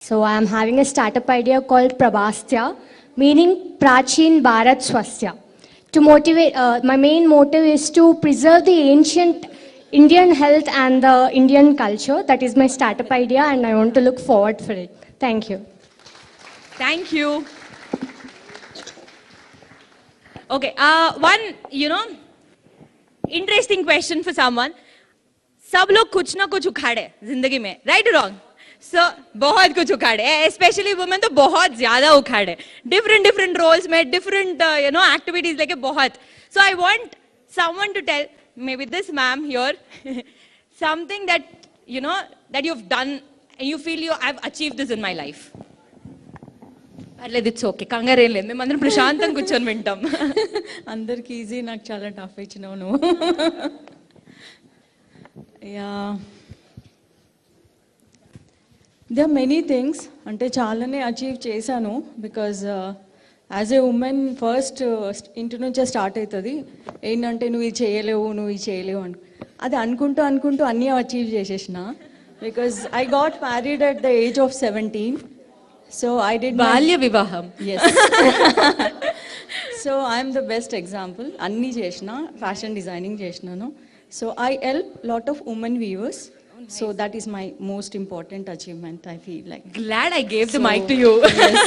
So I am having a startup idea called Prabhastya, meaning Prachin Bharat Swasthya. To motivate, my main motive is to preserve the ancient Indian health and the Indian culture. That is my startup idea, and I want to look forward for it. Thank you. Thank you. Okay, one, interesting question for someone. सब लोग कुछ ना कुछ उखाड़े जिंदगी में, right or wrong? So बहुत कुछ उखाड़े, especially women तो बहुत ज़्यादा उखाड़े, different roles में, different activities लेके बहुत. So I want someone to tell, maybe this ma'am here, something that that you've done and you feel I've achieved this in my life. పర్లేదు, ఇట్స్ ఓకే, కంగారేం లేదు, మేము అందరం ప్రశాంతం కూర్చొని వింటాం. అందరికి ఈజీ, నాకు చాలా టఫ్ ఇచ్చినావు నువ్వు. Yeah, they are many things, అంటే చాలానే అచీవ్ చేశాను. Because as a woman first ఇంటి నుంచే స్టార్ట్ అవుతుంది. ఏంటంటే నువ్వు ఇది చేయలేవు అని, అది అనుకుంటూ అన్నీ అచీవ్ చేసేసిన. Because I got married at the age of 17. So I did బాల్య వివాహం. Yes. So I am the best example. Anni chesna, fashion designing chesnanu. So I help lot of women weavers. Oh, nice. So that is my most important achievement, I feel like. Glad I gave the mic to you. Yes.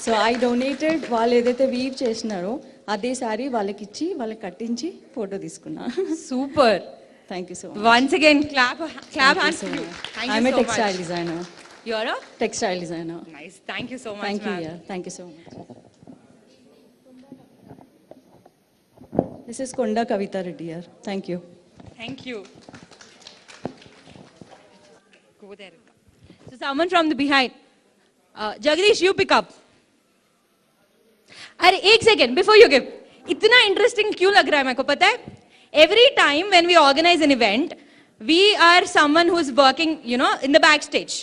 So I donated వాళ్ళు ఏదైతే weave చేసినారో అదే sorry వాళ్ళకి ఇచ్చి వాళ్ళకి కట్టించి photo తీసుకున్నా. Super. Thank you so much. Once again, clap hands for you. Thank you so much. I'm a textile designer. You are a textile designer. Nice. Thank you so much. Thank you. Yeah. Thank you so much. This is Konda Kavita Reddy here. Thank you. Thank you. Go there. So someone from the behind. Jagdish, you pick up. अरे एक second before you give, इतना interesting क्यों लग रहा है मेरे को पता है? Every time when we organize an event, we are someone who's working, in the backstage.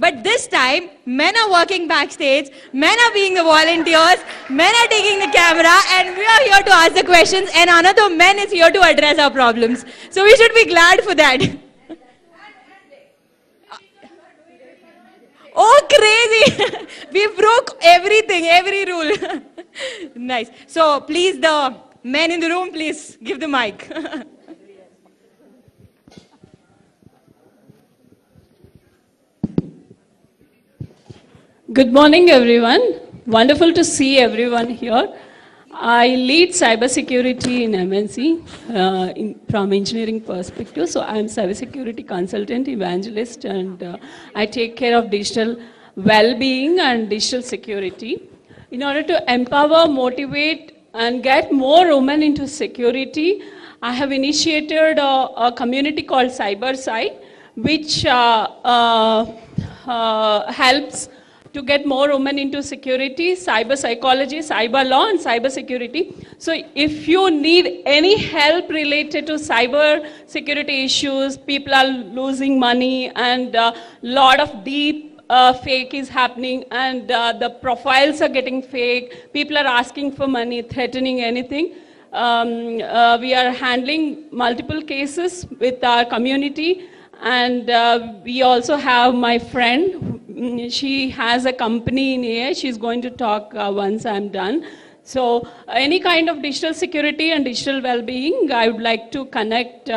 But this time, men are working backstage, men are being the volunteers, men are taking the camera, and we are here to ask the questions, and another man is here to address our problems. So we should be glad for that. Oh, crazy! We broke everything, every rule. Nice. So please, the men in the room, please give the mic. Good morning, everyone. Wonderful to see everyone here. I lead cybersecurity in MNC from engineering perspective. So I'm cybersecurity consultant, evangelist, and I take care of digital well-being and digital security. In order to empower, motivate, and get more women into security, I have initiated a community called CyberSci, which helps to get more women into security, cyber psychology, cyber law, and cyber security. So if you need any help related to cyber security issues, people are losing money, and a lot of deep fake is happening, and the profiles are getting fake, people are asking for money, threatening anything. We are handling multiple cases with our community, and we also have my friend. She has a company in here. She's going to talk once I'm done. So any kind of digital security and digital well-being, I would like to connect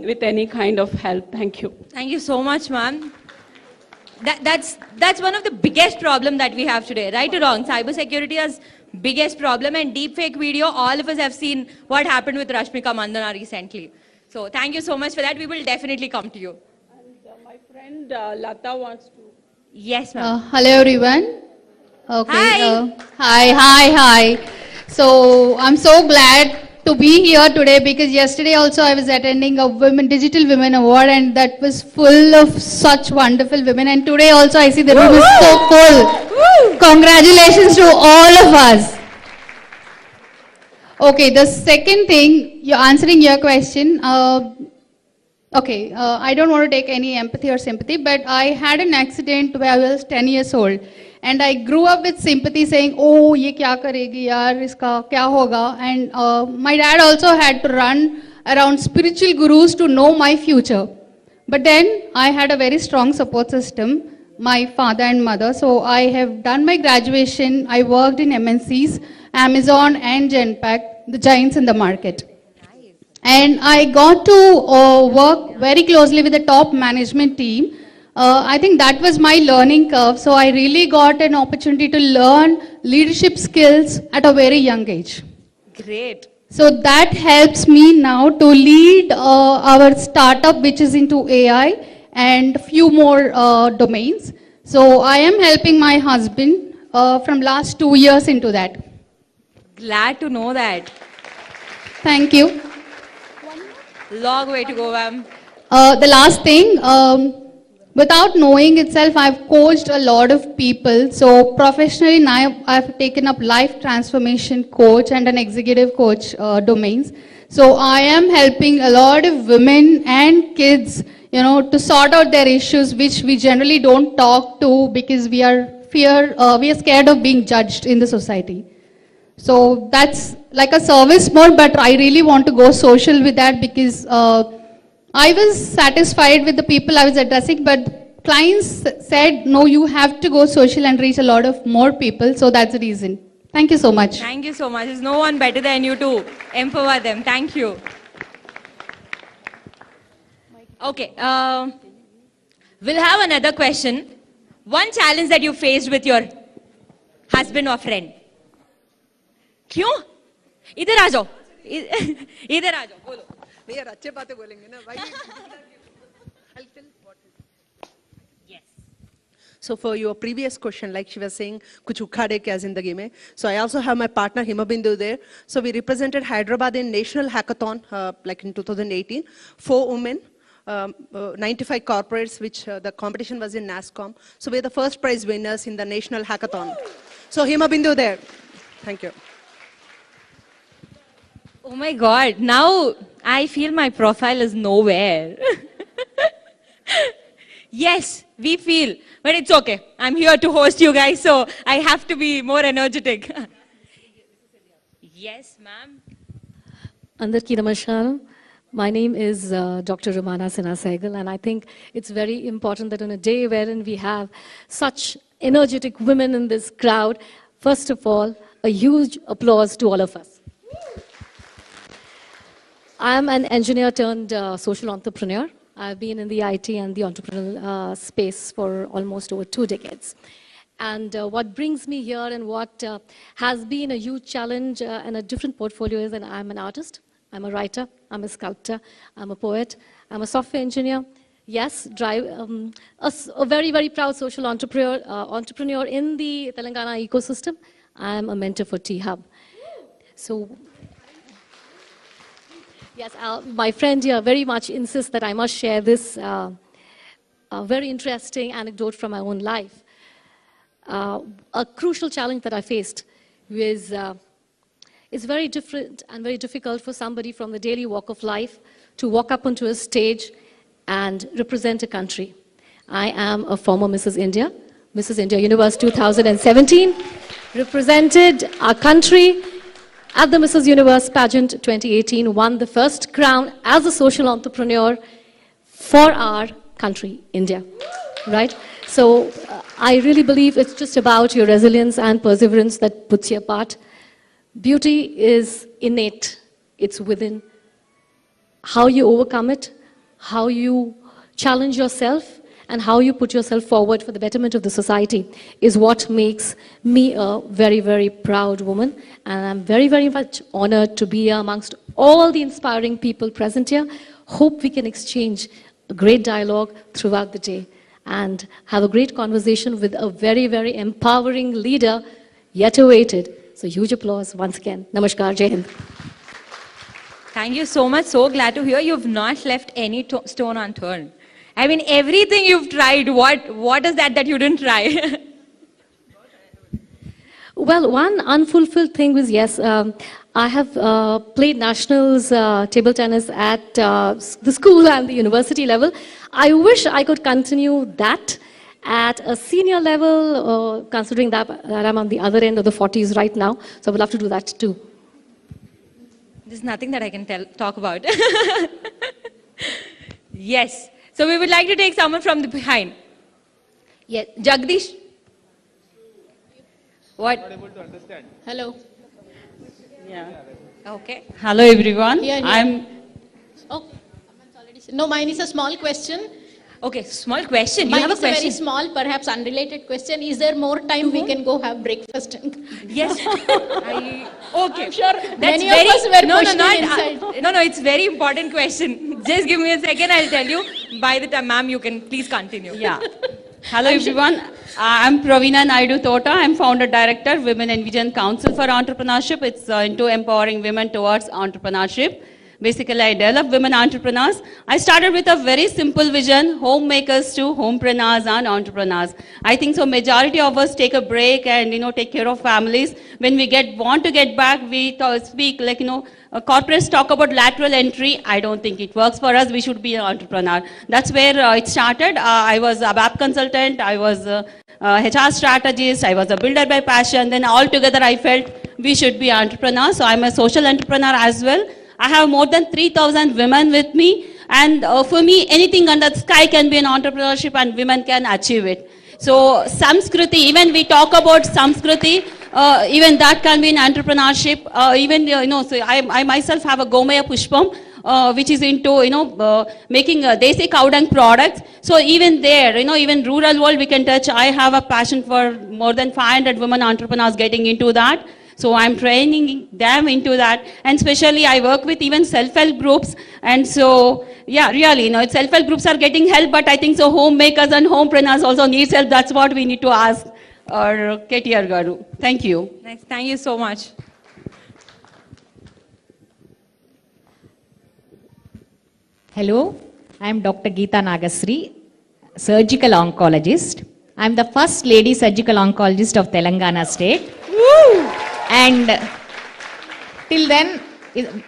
with any kind of help. Thank you. Thank you so much, ma'am. That's one of the biggest problem that we have today, right or wrong? Cybersecurity is biggest problem, and deepfake video, all of us have seen what happened with Rashmika Mandana recently. So thank you so much for that. We will definitely come to you. And my friend Lata wants to. Yes, ma'am. Hello, everyone. Okay. Hi. Hi. So I'm so glad to be here today, because yesterday also I was attending a Digital Women Award, and that was full of such wonderful women. And today also I see the room is so full. Congratulations to all of us. Okay, the second thing, you're answering your question. Okay, I don't want to take any empathy or sympathy, but I had an accident when I was 10 years old. And I grew up with sympathy saying, oh, ye kya karegi yaar, iska kya hoga? And my dad also had to run around spiritual gurus to know my future. But then I had a very strong support system my father and mother. So I have done my graduation. I worked in MNCs, Amazon and Genpact, the giants in the market. And I got to work very closely with the top management team. I think that was my learning curve. So I really got an opportunity to learn leadership skills at a very young age. Great. So that helps me now to lead our startup, which is into AI and few more domains. So I am helping my husband from last 2 years into that. Glad to know that. Thank you. Long way to go, ma'am. The last thing, without knowing itself, I've coached a lot of people. So professionally now I've taken up life transformation coach and an executive coach domains. So I am helping a lot of women and kids, to sort out their issues, which we generally don't talk to because we are scared of being judged in the society. So that's like a service more, but I really want to go social with that because I was satisfied with the people I was addressing, but clients said, no, you have to go social and reach a lot of more people. So that's the reason. Thank you so much. Thank you so much. There's no one better than you to empower them. Thank you. Okay. We'll have another question. One challenge that you faced with your husband or friend. क्यों? इधर आ जाओ. इधर आ जाओ. बोलो. नहीं यार अच्छे बातें बोलेंगे ना भाई. Yes. So for your previous question, like she was saying, कुछ उखाड़े क्या जिंदगी में. So I also have my partner Himabindu there. So we represented Hyderabad in National Hackathon, like in 2018. 4 women, 95 corporates, which the competition was in NASCOM. So we're the first prize winners in the National Hackathon. So Himabindu there. Thank you. Oh my God. Now I feel my profile is nowhere. Yes, we feel. But it's okay. I'm here to host you guys, so I have to be more energetic. Yes, ma'am. Andarki Namaskaram. My name is Dr. Romana Sinha Sehgal, and I think it's very important that on a day wherein we have such energetic women in this crowd, first of all, a huge applause to all of us. I'm an engineer turned social entrepreneur. I've been in the IT and the entrepreneurial space for almost over 2 decades. And what brings me here and what has been a huge challenge and a different portfolio is that I'm an artist, I'm a writer, I'm a sculptor, I'm a poet, I'm a software engineer. Yes, a very, very proud social entrepreneur in the Telangana ecosystem. I'm a mentor for T-Hub. So, yes, my friend here very much insists that I must share this very interesting anecdote from my own life. A crucial challenge that I faced was it's very different and very difficult for somebody from the daily walk of life to walk up onto a stage and represent a country. I am a former Mrs. India Universe 2017, represented our country at the Mrs. Universe pageant 2018, won the first crown as a social entrepreneur for our country, India, right? So I really believe it's just about your resilience and perseverance that puts you apart. Beauty is innate, it's within. How you overcome it, how you challenge yourself, and how you put yourself forward for the betterment of the society is what makes me a very, very proud woman. And I'm very, very much honored to be here amongst all the inspiring people present here. Hope we can exchange a great dialogue throughout the day and have a great conversation with a very, very empowering leader, yet awaited. So huge applause once again. Namaskar, Jai Hind. Thank you so much. So glad to hear you've not left any stone unturned. I mean, everything you've tried, what is that you didn't try? Well, one unfulfilled thing was, yes, I have played nationals table tennis at the school and the university level. I wish I could continue that at a senior level, considering that I'm on the other end of the 40s right now. So I would love to do that too. There's nothing that I can talk about. Yes. So we would like to take someone from the behind. Yes, Jagdish. What? Hello. Okay. Hello everyone. Here, here. I'm Oh, no, mine is a small question. Okay, small question. You Mine have a is a very question? small, perhaps unrelated question. Is there more time we can go have breakfast? Yes. Okay. I'm sure That's many very, of us were no, questioning not, inside. no, it's very important question. Just give me a second, I'll tell you. By the time, ma'am, you can please continue. yeah. Hello everyone. I'm Praveena Naidu Tota. I'm founder director, Women and Vision Council for Entrepreneurship. It's into empowering women towards entrepreneurship. Basically, I develop women entrepreneurs. I started with a very simple vision, homemakers to homepreneurs and entrepreneurs. I think so majority of us take a break and, take care of families. When we want to get back, we speak like, corporates talk about lateral entry. I don't think it works for us. We should be an entrepreneur. That's where it started. I was a web consultant. I was a HR strategist. I was a builder by passion. Then all together, I felt we should be entrepreneurs. So I'm a social entrepreneur as well. I have more than 3,000 women with me. And for me, anything under the sky can be an entrepreneurship and women can achieve it. So Samskriti, even we talk about Samskriti, even that can be an entrepreneurship. So I myself have a Gomaya Pushpam, which is into, making desi cow dung products. So even there, even rural world we can touch. I have a passion for more than 500 women entrepreneurs getting into that. So I'm training them into that. And especially I work with even self-help groups. And so, yeah, really, self-help groups are getting help, but I think so homemakers and homepreneurs also need help. That's what we need to ask our KTR Garu. Thank you. Nice. Thank you so much. Hello, I am Dr. Geeta Nagasri, surgical oncologist. I am the first lady surgical oncologist of Telangana state. Woo! And till then,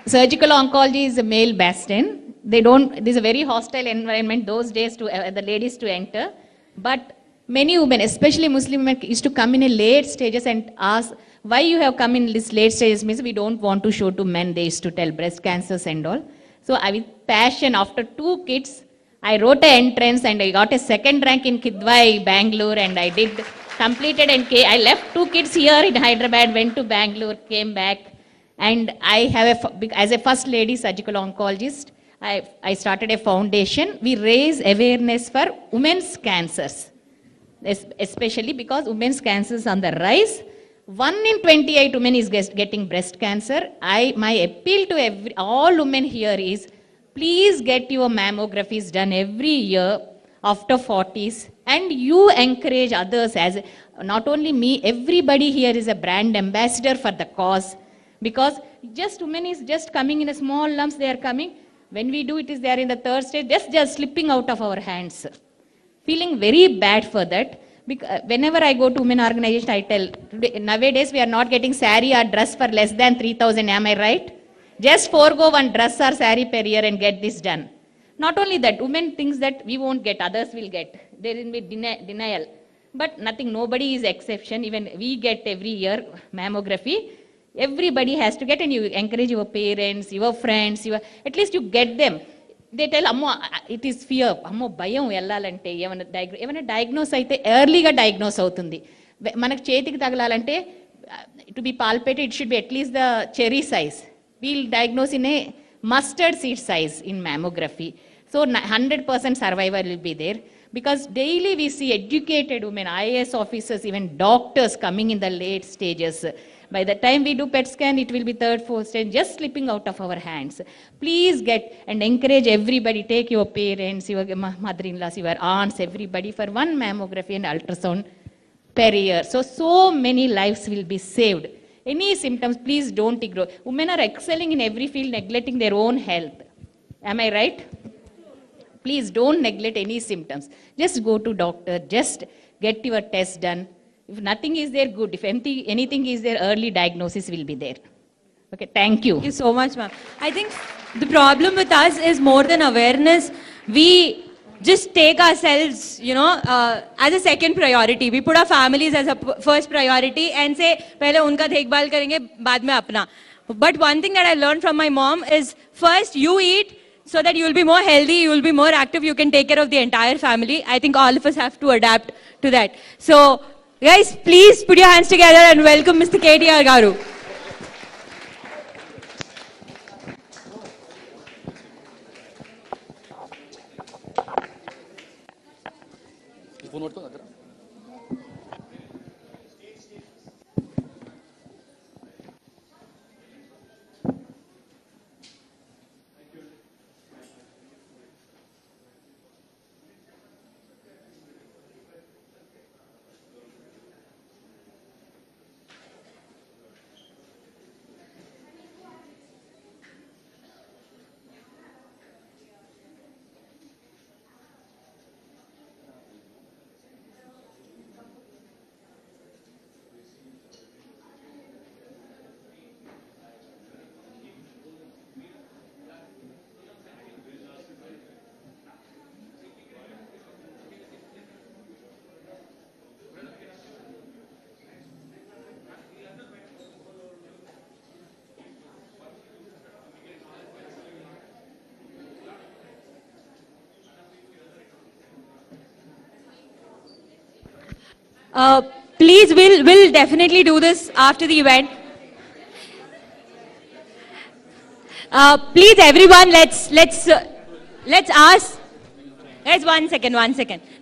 surgical oncology is a male bastion. There's a very hostile environment those days to the ladies to enter. But many women, especially Muslim women, used to come in a late stages and ask, why you have come in this late stages means we don't want to show to men, they used to tell breast cancers and all. So I with passion, after 2 kids, I wrote an entrance and I got a 2nd rank in Kidwai, Bangalore, and I did completed and I left 2 kids here in Hyderabad, went to Bangalore, came back, and I have as a first lady surgical oncologist, I started a foundation. We raise awareness for women's cancers, especially because women's cancers on the rise. 1 in 28 women is getting breast cancer. My appeal to all women here is, please get your mammographies done every year after 40s, and you encourage others as, not only me, everybody here is a brand ambassador for the cause, because just women is just coming in a small lumps, they are coming. When we do it is they are in the 3rd stage, just slipping out of our hands. Feeling very bad for that. Whenever I go to women organization, I tell, nowadays we are not getting sari or dress for less than 3,000, am I right? Just forego one dress or sari per year and get this done. Not only that, women thinks that we won't get, others will get. There will be denial. But nothing, nobody is exception. Even we get every year mammography. Everybody has to get, and you encourage your parents, your friends, at least you get them. They tell, Amma, it is fear. Amma, bayam ellalante, evana diagnose aithe early ga diagnose avutundi. Manaku chetiki tagalalante, to be palpated, it should be at least the cherry size. We'll diagnose in a mustard seed size in mammography. So 100% survival will be there. Because daily we see educated women, IAS officers, even doctors coming in the late stages. By the time we do PET scan, it will be 3rd, 4th stage, just slipping out of our hands. Please get and encourage everybody, take your parents, your mother-in-laws, your aunts, everybody for 1 mammography and ultrasound per year. So many lives will be saved. Any symptoms, please don't ignore. Women are excelling in every field, neglecting their own health. Am I right? Please don't neglect any symptoms. Just go to doctor, just get your test done. If nothing is there, good. If anything is there, early diagnosis will be there. Okay, thank you. Thank you so much, ma'am. I think the problem with us is more than awareness. We just take ourselves, as a second priority. We put our families as a first priority and say, "Pehle unka dekhbhal karenge, baad mein apna." But one thing that I learned from my mom is, first you eat, so that you will be more healthy, you will be more active, you can take care of the entire family. I think all of us have to adapt to that. So, guys, please put your hands together and welcome Mr. KTR Garu. Please, we'll definitely do this after the event. Please, everyone, let's ask. Guys, one second.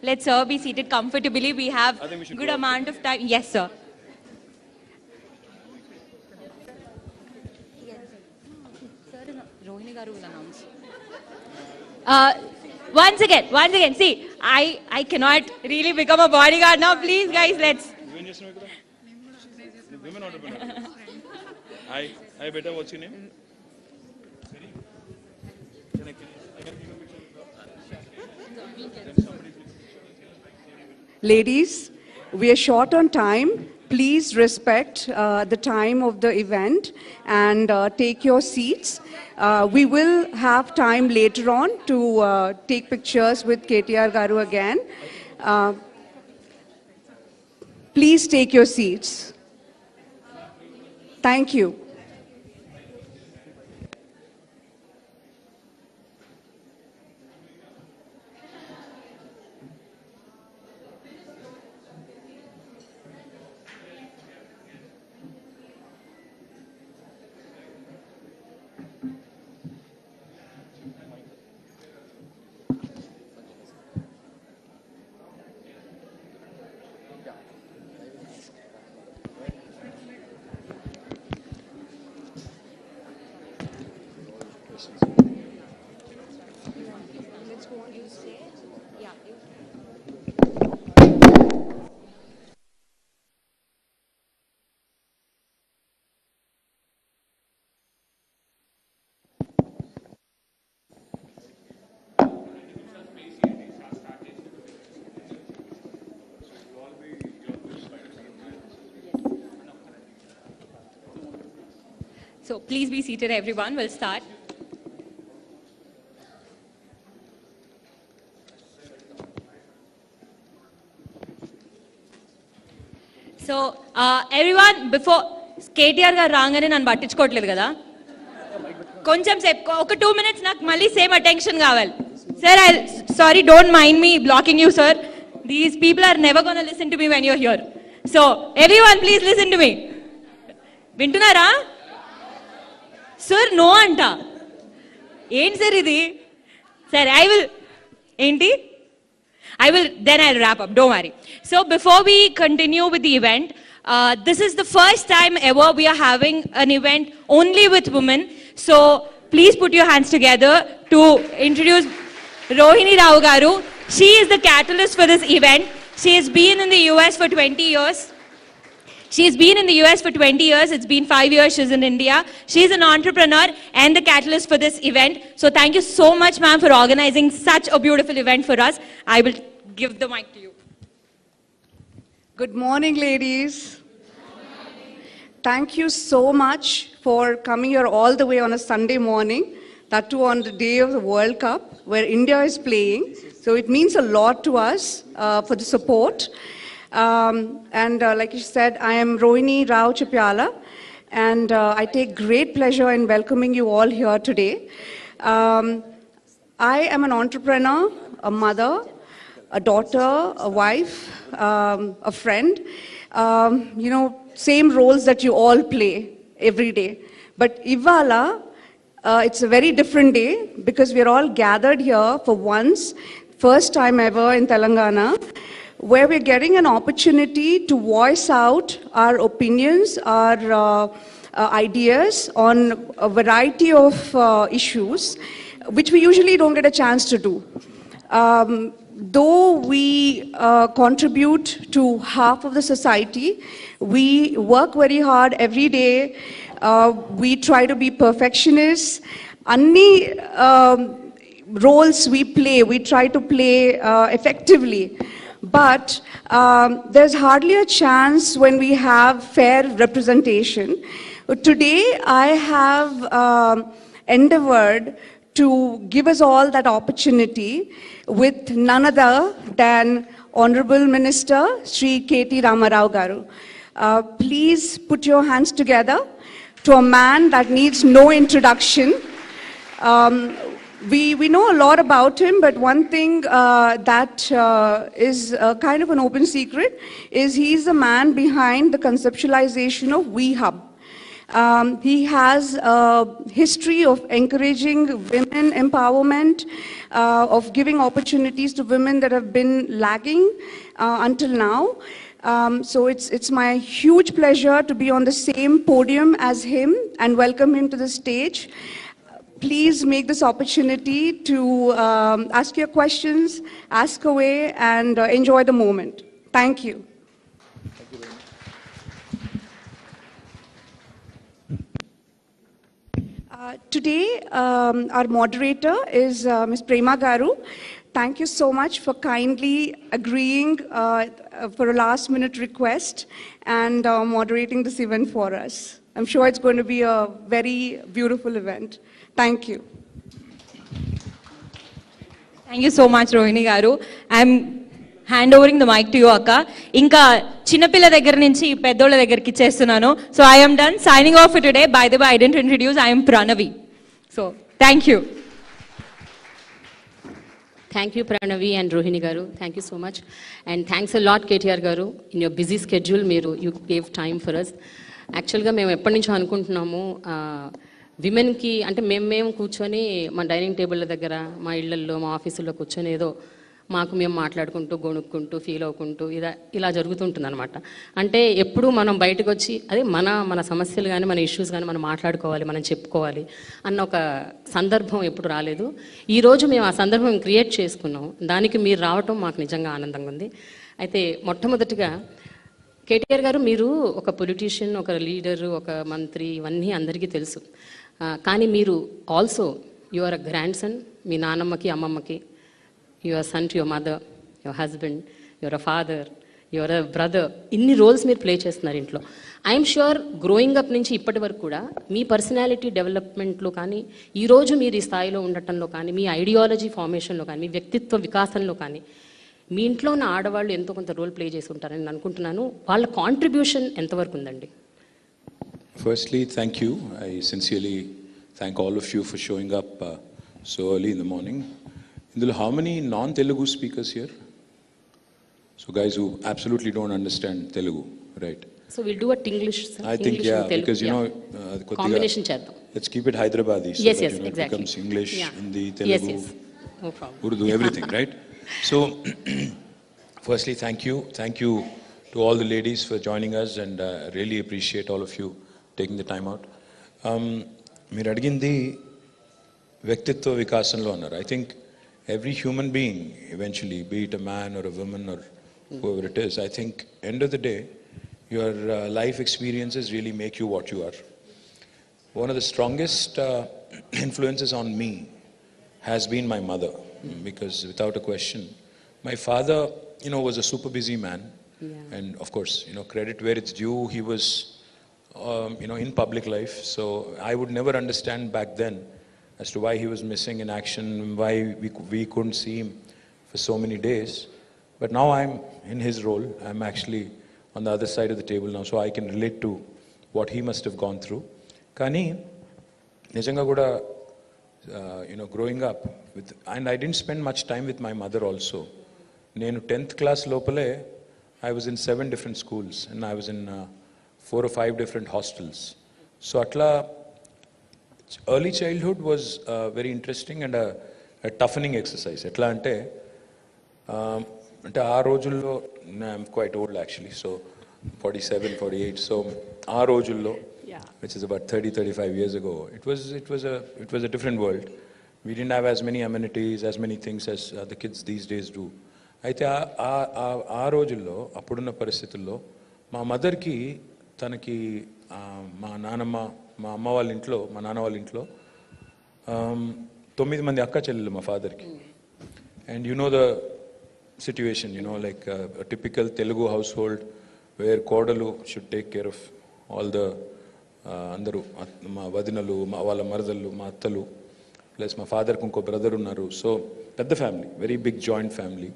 Let's be seated comfortably. We have good amount of time. Yes, sir. Once again. See, I cannot really become a bodyguard now. Please, guys, let's. Women entrepreneur. Hi, beta, what's your name? Ladies, we are short on time. Please respect the time of the event and take your seats. We will have time later on to take pictures with KTR Garu again. Please take your seats. Thank you. So please be seated, everyone. We'll start. So everyone, before KTR గారు రాగానే నన్ను పట్టించుకోవట్లేదు కదా, కొంచెం సేపు ఒక 2 minutes నాకు మళ్ళీ సేమ్ అటెన్షన్ కావాలి. Sir, sorry, don't mind me blocking you, sir. These people are never going to listen to me when you're here. So everyone, please listen to me. వింటున్నారా? Sir, no అంట. ఏంటి sir ఇది? Sir, then I'll wrap up, don't worry. So before we continue with the event, this is the first time ever we are having an event only with women. So please put your hands together to introduce Rohini Rao Garu. She is the catalyst for this event. She has been in the US for 20 years. She's been in the US for 20 years. It's been 5 years she's in India. She's an entrepreneur and the catalyst for this event. So thank you so much, ma'am, for organizing such a beautiful event for us. I will give the mic to you. Good morning, ladies. Thank you so much for coming here all the way on a Sunday morning, that too on the day of the World Cup, where India is playing. So it means a lot to us for the support. Like you said, I am Rohini Rao Chapyala, and I take great pleasure in welcoming you all here today. I am an entrepreneur, a mother, a daughter, a wife, a friend. Same roles that you all play every day. But Ivala, it's a very different day because we're all gathered here for once, first time ever in Telangana, where we're getting an opportunity to voice out our opinions, our ideas on a variety of issues, which we usually don't get a chance to do. Though we contribute to half of the society, we work very hard every day. We try to be perfectionists. Any roles we play, we try to play effectively. But there's hardly a chance when we have fair representation. Today, I have endeavored to give us all that opportunity with none other than Honorable Minister Sri K.T. Ramarao Garu. Please put your hands together to a man that needs no introduction. We know a lot about him, but one thing that is kind of an open secret is he's the man behind the conceptualization of We Hub. He has a history of encouraging women empowerment, of giving opportunities to women that have been lagging until now. So it's my huge pleasure to be on the same podium as him and welcome him to the stage. Please make this opportunity to ask your questions, ask away, and enjoy the moment. Thank you. Today, our moderator is Ms. Prema Garu. Thank you so much for kindly agreeing for a last-minute request and moderating this event for us. I'm sure it's going to be a very beautiful event. Thank you. Thank you so much, Rohini Garu. I'm handovering the mic to you, Akka. Inka చిన్నపిల్ల దగ్గర నుంచి పెద్దోళ్ళ దగ్గరికి ఇచ్చేస్తున్నాను. So I am done signing off for today. By the way, I didn't introduce. I am Pranavi. So thank you. Thank you, Pranavi and Rohini Garu. Thank you so much. And thanks a lot, KTR Garu. In your busy schedule, you gave time for us. Actually, మేము ఎప్పటి నుంచో అనుకుంటున్నాము విమెన్కి అంటే మేము కూర్చొని మా dining టేబుల్ల దగ్గర మా ఇళ్లల్లో మా ఆఫీసుల్లో కూర్చొని ఏదో మాకు మేము మాట్లాడుకుంటూ గొణుక్కుంటూ ఫీల్ అవుకుంటూ ఇలా జరుగుతుంటుంది అనమాట. అంటే ఎప్పుడు మనం బయటకు వచ్చి అదే మన సమస్యలు కానీ మన ఇష్యూస్ కానీ మనం మాట్లాడుకోవాలి, మనం చెప్పుకోవాలి అన్న ఒక సందర్భం ఎప్పుడు రాలేదు. ఈరోజు మేము ఆ సందర్భం క్రియేట్ చేసుకున్నాం. దానికి మీరు రావటం మాకు నిజంగా ఆనందంగా ఉంది. అయితే మొట్టమొదటిగా కేటీఆర్ గారు, మీరు ఒక పొలిటీషియన్, ఒక లీడరు, ఒక మంత్రి, ఇవన్నీ అందరికీ తెలుసు. కానీ మీరు also you are a grandson, మీ నాన్నమ్మకి అమ్మమ్మకి. You are a son to your mother, your husband, you are a father, you are a brother. ఇన్ని రోల్స్ మీరు ప్లే చేస్తున్నారు ఇంట్లో. ఐఎమ్ ష్యూర్ గ్రోయింగ్ అప్ నుంచి ఇప్పటి వరకు కూడా మీ పర్సనాలిటీ డెవలప్మెంట్లో కానీ, ఈరోజు మీరు ఈ స్థాయిలో ఉండటంలో కానీ, మీ ఐడియాలజీ ఫార్మేషన్లో కానీ, మీ వ్యక్తిత్వ వికాసంలో కానీ మీ ఇంట్లో ఉన్న ఆడవాళ్ళు ఎంతో కొంత రోల్ ప్లే చేసి ఉంటారని నేను అనుకుంటున్నాను. వాళ్ళ కాంట్రిబ్యూషన్ ఎంతవరకు ఉందండి? Firstly, thank you. I sincerely thank all of you for showing up so early in the morning. How many non-Telugu speakers here? So guys who absolutely don't understand Telugu, right? So we'll do a English, sir. I think, English yeah, Telugu, because you know, combination cheddam. Let's keep it Hyderabadi, so yes, that yes, it exactly. becomes English, Yeah. Hindi, Telugu, yes. No problem. Urdu, everything, right? So, firstly, thank you to all the ladies for joining us, and really appreciate all of you taking the time out. మీరు అడిగింది వ్యక్తిత్వ వికాసంలో అన్నారు. I think every human being eventually, be it a man or a woman or whoever it is, I think end of the day your life experiences really make you what you are. One of the strongest influences on me has been my mother, because without a question, my father, was a super busy man. And of course, credit where it's due, he was in public life, so I would never understand back then as to why he was missing in action, why we couldn't see him for so many days. But now I'm in his role. I'm actually on the other side of the table now, so I can relate to what he must have gone through. Kani, nijanga kuda growing up with, and I didn't spend much time with my mother also. నేను 10th class lopale, I was in 7 different schools and I was in 4 or 5 different hostels. So atla early childhood was very interesting and a toughening exercise. Etla ante aa rojullo, I'm quite old actually, so 47, 48. So aa rojullo, which is about 30-35 years ago, it was a different world. We didn't have as many amenities, as many things as the kids these days do. అయితే ఆ రోజుల్లో అప్పుడున్న పరిస్థితుల్లో మా మదర్కి తనకి మా నాన్నమ్మ మా అమ్మ వాళ్ళ ఇంట్లో మా నాన్న వాళ్ళ ఇంట్లో 9 మంది అక్క చెల్లెలు మా ఫాదర్కి. And you know the situation, like typical Telugu household where కోడలు should take care of all the అందరూ, మా వదినలు, మా వాళ్ళ మరదళ్ళు, మా అత్తలు, ప్లస్ మా ఫాదర్కి ఇంకో బ్రదర్ ఉన్నారు. సో పెద్ద family, very big joint family.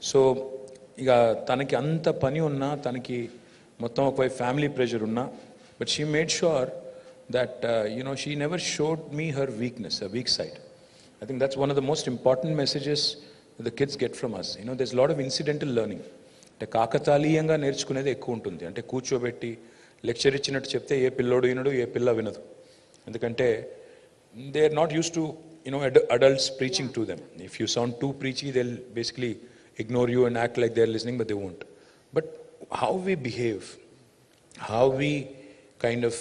So ఇక తనకి అంత పని ఉన్నా, తనకి మొత్తం ఒకవైపు ఫ్యామిలీ ప్రెషర్ ఉన్నా, but she made sure that she never showed me her weakness, her weak side. I think that's one of the most important messages that the kids get from us. There's a lot of incidental learning. అంటే కాకతాళీయంగా నేర్చుకునేది ఎక్కువ ఉంటుంది. అంటే కూర్చోబెట్టి lecture ఇచ్చినట్టు చెప్తే ఏ పిల్లోడు వినడు, ఏ పిల్ల వినదు. ఎందుకంటే they are not use to adults preaching to them. If you sound too preachy, they'll basically ignore you and act like they're listening, but they won't. But how we behave, how we kind of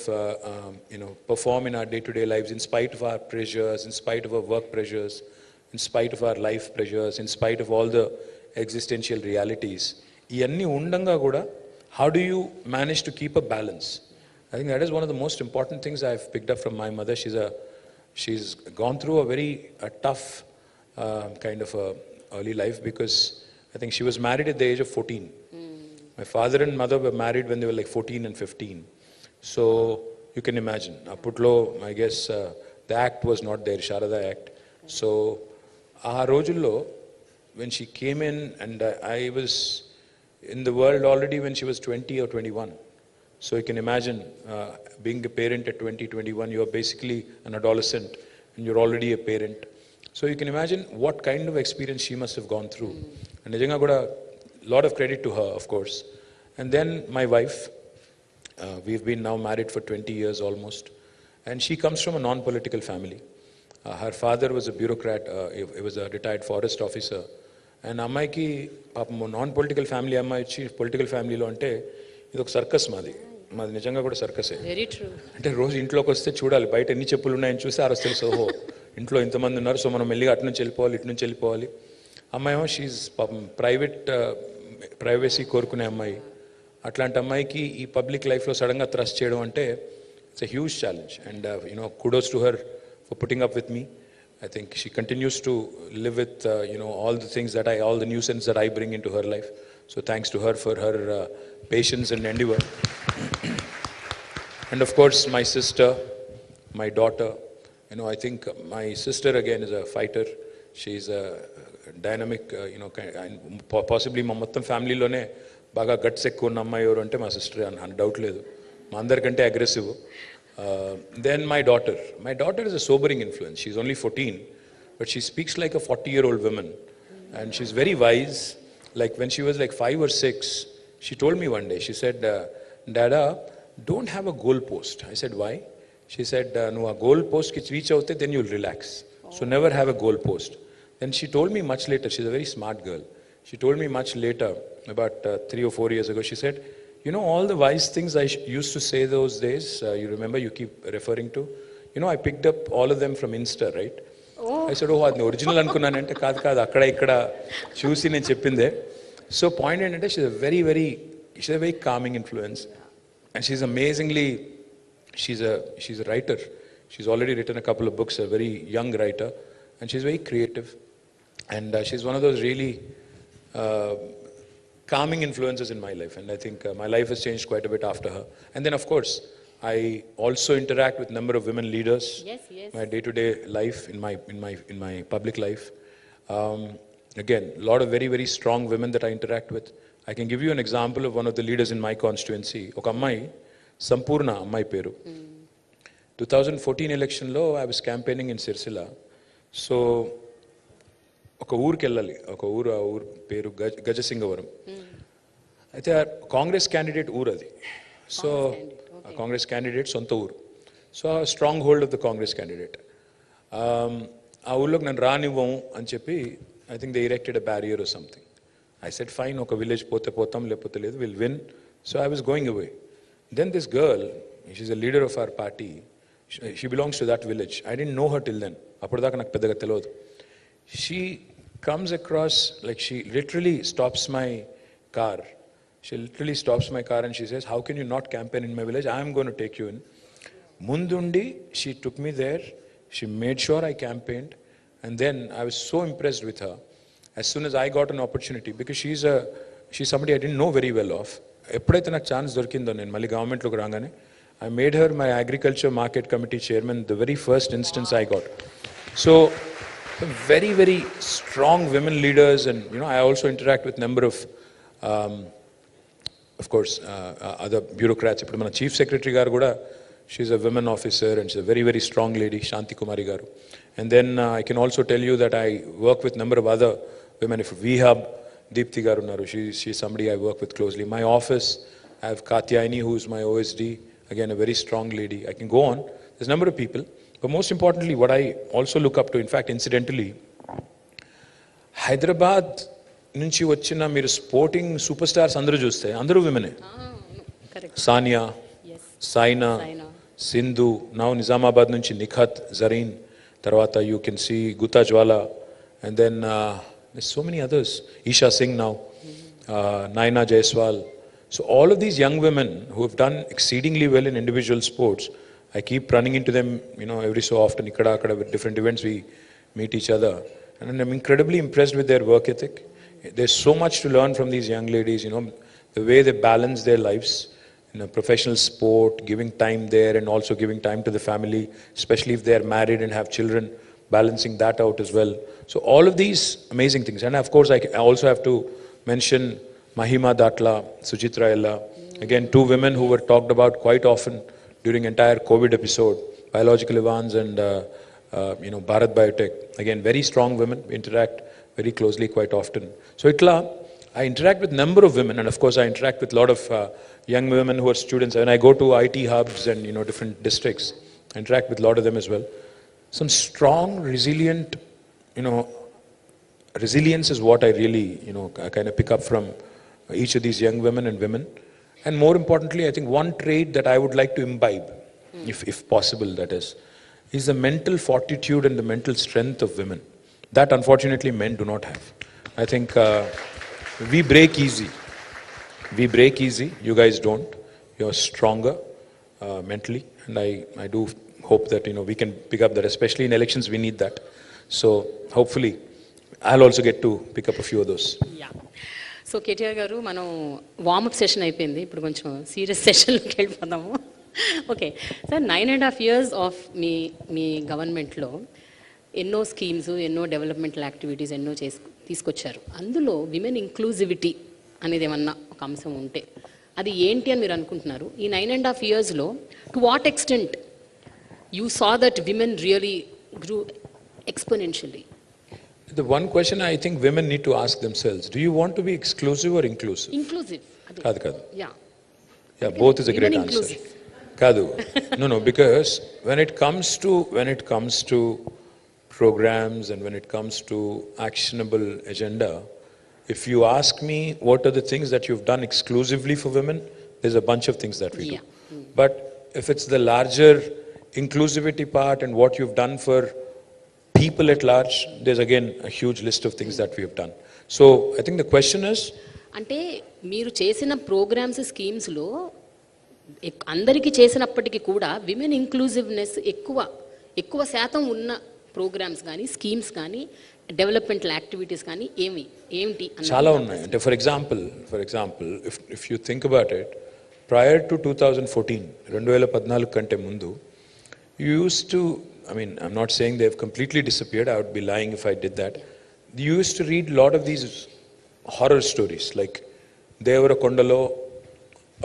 perform in our day-to-day lives in spite of our pressures, in spite of our work pressures, in spite of our life pressures, in spite of all the existential realities, iyanni undanga kuda how do you manage to keep a balance? I think that is one of the most important things I've picked up from my mother. She's gone through a very tough kind of early life, because I think she was married at the age of 14. My father and mother were married when they were like 14 and 15. So you can imagine, Aputlo, I guess the act was not there, Sharada Act. So aa rojullo, when she came in, and I was in the world already when she was 20 or 21. So you can imagine being a parent at 20, 21, you're basically an adolescent and you're already a parent. So you can imagine what kind of experience she must have gone through. And nijanga kuda lot of credit to her, of course. And then my wife, we've been now married for 20 years almost, and she comes from a non-political family. Her father was a bureaucrat, he was a retired forest officer. And అమ్మాయికి పాపం non-political family అమ్మాయి వచ్చి political ఫ్యామిలీలో అంటే ఇది ఒక circus. మాది నిజంగా కూడా సర్కసే. Very true. అంటే రోజు ఇంట్లోకి వస్తే చూడాలి, బయట ఎన్ని చెప్పులు ఉన్నాయని చూస్తే ఆ రోజు తెలుసు, ఓహో ఇంట్లో ఇంతమంది ఉన్నారు, సో మనం మెల్లిగా అటు నుంచి వెళ్ళిపోవాలి, ఇటు నుంచి వెళ్ళిపోవాలి. అమ్మాయి ఏమో షీజ్ పాపం ప్రైవసీ కోరుకునే అమ్మాయి. అట్లాంటి అమ్మాయికి ఈ పబ్లిక్ లైఫ్లో సడన్గా థ్రస్ట్ చేయడం అంటే it's a huge challenge. And kudos to her for putting up with me. I think she continues to live with all the things all the nuisance that I bring into her life. So thanks to her for her patience and endeavor. And of course my sister, my daughter, I think my sister again is a fighter. She's a dynamic, possibly మా మొత్తం ఫ్యామిలీలోనే బాగా guts ఎక్కువ ఉన్న అమ్మాయి ఎవరు అంటే మా sister అని డౌట్ లేదు. మా అందరికంటే aggressive. Then my daughter is a sobering influence. She's only 14, but she speaks like a 40-year-old woman, and she's very wise. Like when she was like 5 or 6, she told me one day, she said, Dada, don't have a goal post. I said, why? She said, no, a goal post ki reach avute, then you'll relax. So never have a goal post. Then she told me much later, she's a very smart girl. She told me much later, about 3 or 4 years ago, she said, all the wise things I used to say those days, you remember, you keep referring to, I picked up all of them from Insta, right? I said, అది original అనుకున్నానంటే కాదు అక్కడ ఇక్కడ చూసి నేను చెప్పిందే. So point ఏంటంటే షీ's a very calming influence, and she's amazingly, she's a writer. She's already written a couple of books, a very young writer, and she's very creative, and she's one of those really calming influences in my life. And I think my life has changed quite a bit after her. And then of course I also interact with a number of women leaders. Yes. My day-to-day life, in my public life. Again, a lot of very, very strong women that I interact with. I can give you an example of one of the leaders in my constituency. Oka ammai, Sampurna ammai peru. 2014 election lo I was campaigning in Sirsila, so ఒక ఊరికి వెళ్ళాలి, ఒక ఊరు, ఆ ఊరు పేరు గజసింగవరం. అయితే Congress candidate ఊరు అది. సో కాంగ్రెస్ క్యాండిడేట్ సొంత ఊరు. So strong hold of the Congress candidate. ఆ ఊళ్ళోకి నన్ను రానివ్వం అని చెప్పి I think they erected a barrier or something. I said, fine, ఒక విలేజ్ పోతే పోతాం, లేకపోతే లేదు, will win. So I was going away. Then this girl, she's a leader of our party, she belongs to that village. I don't know her till then. అప్పటిదాకా నాకు పెద్దగా తెలియదు. She comes across, like she literally stops my car. She literally stops my car and she says, how can you not campaign in my village? I am going to take you in. Mundundi, she took me there. She made sure I campaigned. And then I was so impressed with her. As soon as I got an opportunity, because she's somebody I didn't know very well of. ఎప్పుడైతే నాకు chance దొరికిందో నేను మళ్ళీ గవర్నమెంట్లోకి రాగానే, I made her my agriculture market committee chairman, the very first instance I got. So very, very strong women leaders, and I also interact with number of course, other bureaucrats. Ippudu mana chief secretary garu kuda, she's a women officer and she's a very, very strong lady, Shanti Kumari garu. And then I can also tell you that I work with number of other women. If we hub, Deepthi garu unnaru, she's somebody I work with closely. My office, I have Kakatiya, who's my OSD, again a very strong lady. I can go on. There's a number of people. But most importantly, what I also look up to, in fact, incidentally, Hyderabad నుంచి వచ్చిన మీరు sporting super stars అందరూ చూస్తే అందరూ విమెనే. Sania, Saina, Sindhu, now Nizamabad నుంచి నిఖత్, జరీన్, తర్వాత you can see Gutta Jwala, and then so many others, Esha Singh now, Naina Jaiswal. So all of these young women who have done exceedingly well in individual sports, I keep running into them, every so often, ikkada with different events we meet each other, and I'm incredibly impressed with their work ethic. There's so much to learn from these young ladies, the way they balance their lives in a professional sport, giving time there and also giving time to the family, especially if they are married and have children, balancing that out as well. So all of these amazing things. And of course, I also have to mention Mahima Datla, Suchitra Ella, again, two women who were talked about quite often during entire COVID episode, Biological Evans and Bharat Biotech. Again, very strong women, interact very closely quite often. So I interact with number of women, and of course I interact with a lot of young women who are students. When I go to IT hubs and different districts, I interact with a lot of them as well. Some strong, resilient, resilience is what I really, kind of pick up from each of these young women and women. And more importantly, I think one trait that I would like to imbibe, if possible, that is the mental fortitude and the mental strength of women. That unfortunately men do not have. I think we break easy. We break easy. You guys don't. You're stronger mentally, and I do hope that we can pick up that. Especially in elections, we need that. So hopefully, I'll also get to pick up a few of those. Yeah. So KTR గారు, మనం warm up session అయిపోయింది, ఇప్పుడు కొంచెం serious సెషన్లోకి వెళ్ళిపోదాము. Okay sir, 9.5 years of మీ గవర్నమెంట్లో ఎన్నో schemes, ఎన్నో developmental activities ఎన్నో తీసుకొచ్చారు. అందులో విమెన్ ఇంక్లూజివిటీ అనేది ఏమన్నా ఒక అంశం ఉంటే అది ఏంటి అని మీరు అనుకుంటున్నారు? ఈ 9.5 yearsలో to what extent you saw that women really grew exponentially? The one question I think women need to ask themselves, do you want to be exclusive or inclusive? Inclusive. Kadu. Yeah, both is a great answer. Kadu. No, because when it comes to programs and when it comes to actionable agenda, if you ask me what are the things that you've done exclusively for women, there's a bunch of things that we do. But if it's the larger inclusivity part and what you've done for people at large, there's again a huge list of things that we have done. So I think the question is, అంటే మీరు చేసిన programmes, స్కీమ్స్లో అందరికీ చేసినప్పటికీ కూడా women inclusiveness ఎక్కువ శాతం ఉన్న programmes కానీ, స్కీమ్స్ కానీ, డెవలప్మెంటల్ యాక్టివిటీస్ కానీ ఏమిటి? చాలా ఉన్నాయి. అంటే for example if you think about it, prior to 2014, 2014 కంటే ముందు, you used to, I'm not saying they've completely disappeared, I would be lying if I did that. You used to read a lot of these horror stories, like Devara Kondalo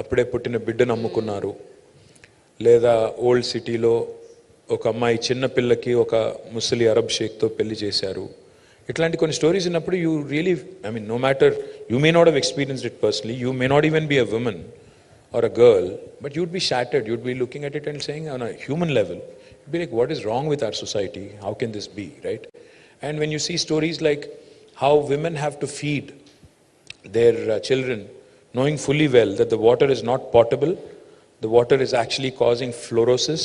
అప్పుడే పుట్టిన బిడ్డను అమ్ముకున్నారు, లేదా old సిటీలో ఒక అమ్మాయి చిన్న పిల్లకి ఒక ముసలి అరబ్ షేక్తో పెళ్లి చేశారు. ఇట్లాంటి కొన్ని స్టోరీస్ ఉన్నప్పుడు you really, I mean, no matter, you may not have experienced it personally, you may not even be a woman or a girl, but you'd be shattered. You'd be looking at it and saying, on a human level, you'd be like, what is wrong with our society? How can this be, right? And when you see stories like how women have to feed their children, knowing fully well that the water is not potable, the water is actually causing fluorosis,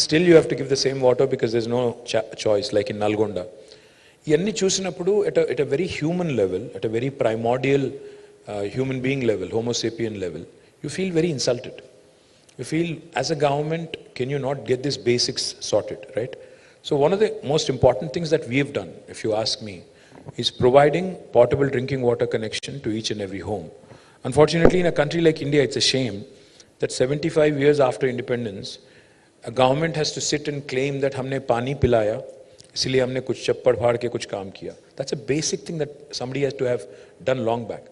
still you have to give the same water because there's no choice, like in Nalgonda. ఇవన్నీ చూసినప్పుడు at a very human level, at a very primordial human being level, homo sapien level, you feel very insulted. You feel, as a government, can you not get these basics sorted, right? So one of the most important things that we have done, if you ask me, is providing portable drinking water connection to each and every home. Unfortunately, in a country like India, it's a shame that 75 years after independence, a government has to sit and claim that humne pani pilaya, isliye humne kuch chappad phad ke kuch kaam kiya. That's a basic thing that somebody has to have done long back.